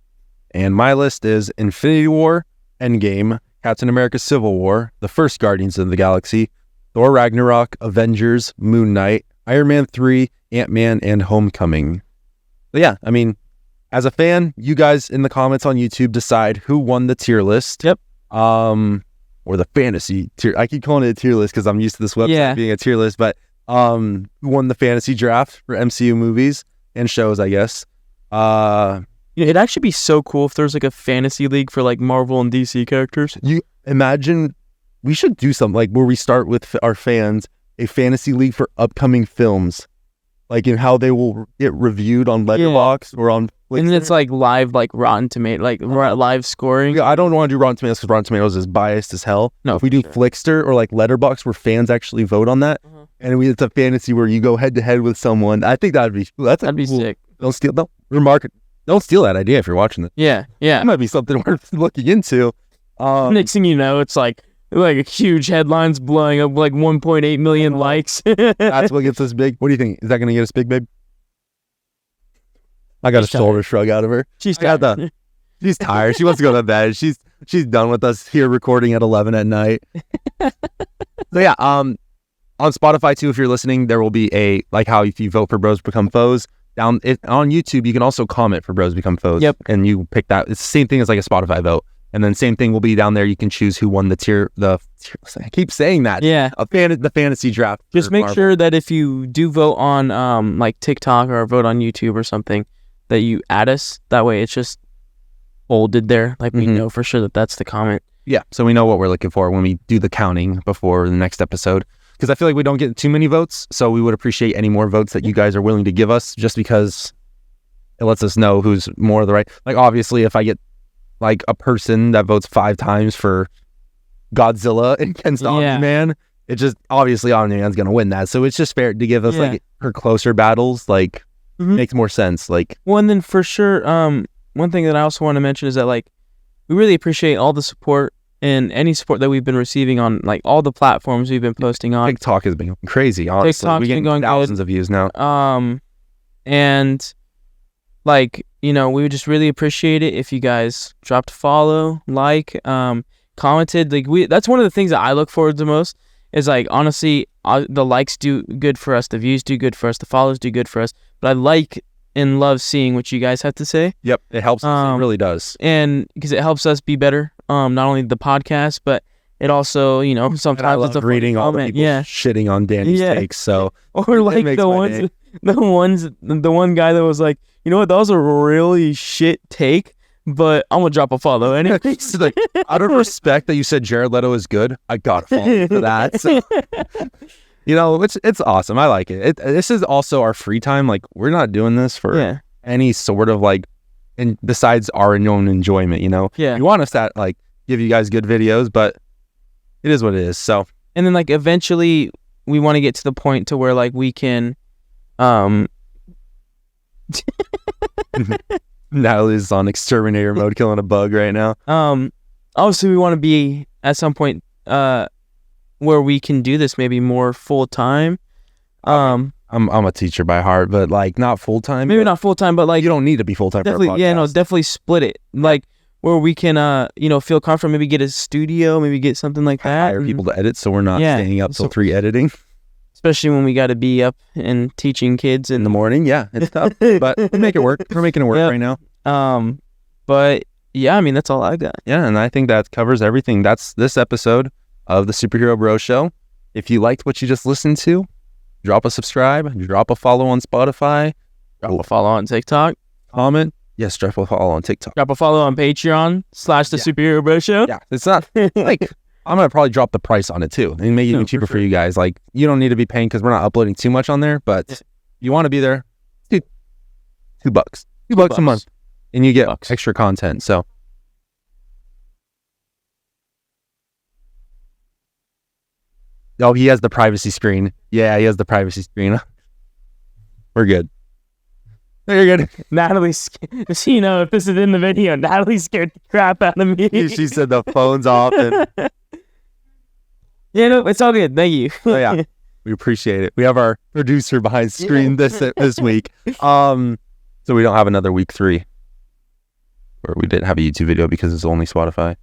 And my list is Infinity War, Endgame, Captain America Civil War, the first Guardians of the Galaxy, Thor Ragnarok, Avengers, Moon Knight, Iron Man 3, Ant-Man, and Homecoming. But yeah, I mean, as a fan, you guys in the comments on YouTube decide who won the tier list. Yep. Or the fantasy tier. I keep calling it a tier list because I'm used to this website being a tier list. But who won the fantasy draft for MCU movies and shows? I guess. It'd actually be so cool if there's like a fantasy league for like Marvel and DC characters. You imagine we should do something like where we start with our fans a fantasy league for upcoming films, like in how they will get reviewed on Letterboxd or on. And it's like live, like Rotten Tomato, like live scoring. Yeah, I don't want to do Rotten Tomatoes because Rotten Tomatoes is biased as hell. No, if we do Flickster or like Letterboxd where fans actually vote on that, and it's a fantasy where you go head to head with someone, I think that'd be that'd be sick. Don't steal that idea if you're watching it. Yeah. That might be something worth looking into. Next thing you know, it's like a huge headlines blowing up like 1.8 million likes. That's what gets us big. What do you think? Is that going to get us big, babe? I got a shoulder shrug out of her. She's tired. She's tired. She wants to go to bed. She's done with us here recording at 11 at night. So yeah, on Spotify too, if you're listening, there will be a like how if you vote for Bros Become Foes on YouTube, you can also comment for Bros Become Foes. Yep. And you pick that. It's the same thing as like a Spotify vote. And then same thing will be down there. You can choose who won the tier. I keep saying that. Yeah. The fantasy draft. Just make sure that if you do vote on like TikTok or vote on YouTube or something, that you add us. That way it's just bolded there. Like we know for sure that that's the comment. Yeah. So we know what we're looking for when we do the counting before the next episode. Because I feel like we don't get too many votes. So we would appreciate any more votes that you guys are willing to give us just because it lets us know who's more the right. Like obviously if I get like a person that votes 5 times for Godzilla against Omni-Man, it just obviously Omni-Man's gonna win that. So it's just fair to give us like her closer battles. Like makes more sense. Like and then for sure, one thing that I also want to mention is that like we really appreciate all the support and any support that we've been receiving on like all the platforms we've been posting on. TikTok has been crazy. Honestly, TikTok's been going thousands of views now. And like, we would just really appreciate it if you guys dropped a follow, like, commented. Like that's one of the things that I look forward to most is like, honestly, the likes do good for us, the views do good for us, the follows do good for us. But I like and love seeing what you guys have to say. Yep, it helps us. It really does. And because it helps us be better, not only the podcast, but it also, sometimes it's a reading all the people shitting on Danny's takes. So or like the one guy that was like, you know what, that was a really shit take, but I'm gonna drop a follow anyway. Like, out of respect that you said Jared Leto is good, I gotta follow for that. So, it's awesome. I like it. This is also our free time. Like we're not doing this for any sort of like, and besides our own enjoyment. You want us to like give you guys good videos, but it is what it is. So and then like eventually we want to get to the point to where like we can Natalie's on exterminator mode killing a bug right now. Obviously we want to be at some point where we can do this maybe more full time. I'm a teacher by heart, but like not full time. Maybe not full time, but like you don't need to be full time for a podcast. Definitely split it. Like where we can feel comfortable, maybe get a studio, maybe get something like that. Hire people to edit so we're not staying up till 3 editing. Especially when we got to be up and teaching kids in the morning. Yeah, it's tough, but we make it work. We're making it work right now. But yeah, I mean, that's all I got. Yeah, and I think that covers everything. That's this episode of the Superhero Bro Show. If you liked what you just listened to, drop a subscribe, drop a follow on Spotify, drop a follow on TikTok, comment. Yes, drop a follow on TikTok. Drop a follow on Patreon / the Superhero Bro Show. Yeah, it's not like I'm going to probably drop the price on it too and make it even cheaper for you guys. Like you don't need to be paying because we're not uploading too much on there, but you want to be there, dude, $2. $2 a month and you get extra content. So he has the privacy screen. Yeah, he has the privacy screen. We're good. You're good. Natalie's, if this is in the video, Natalie scared the crap out of me. She said the phone's off. And yeah, no, it's all good. Thank you. So yeah, we appreciate it. We have our producer behind screen this week. So we don't have another week 3. Or we didn't have a YouTube video because it's only Spotify.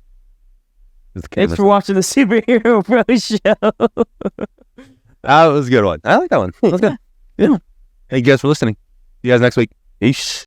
Thanks for watching the Superhero Bro Show. That was a good one. I like that one. That was good. Yeah. Thank you guys for listening. See you guys next week. Peace.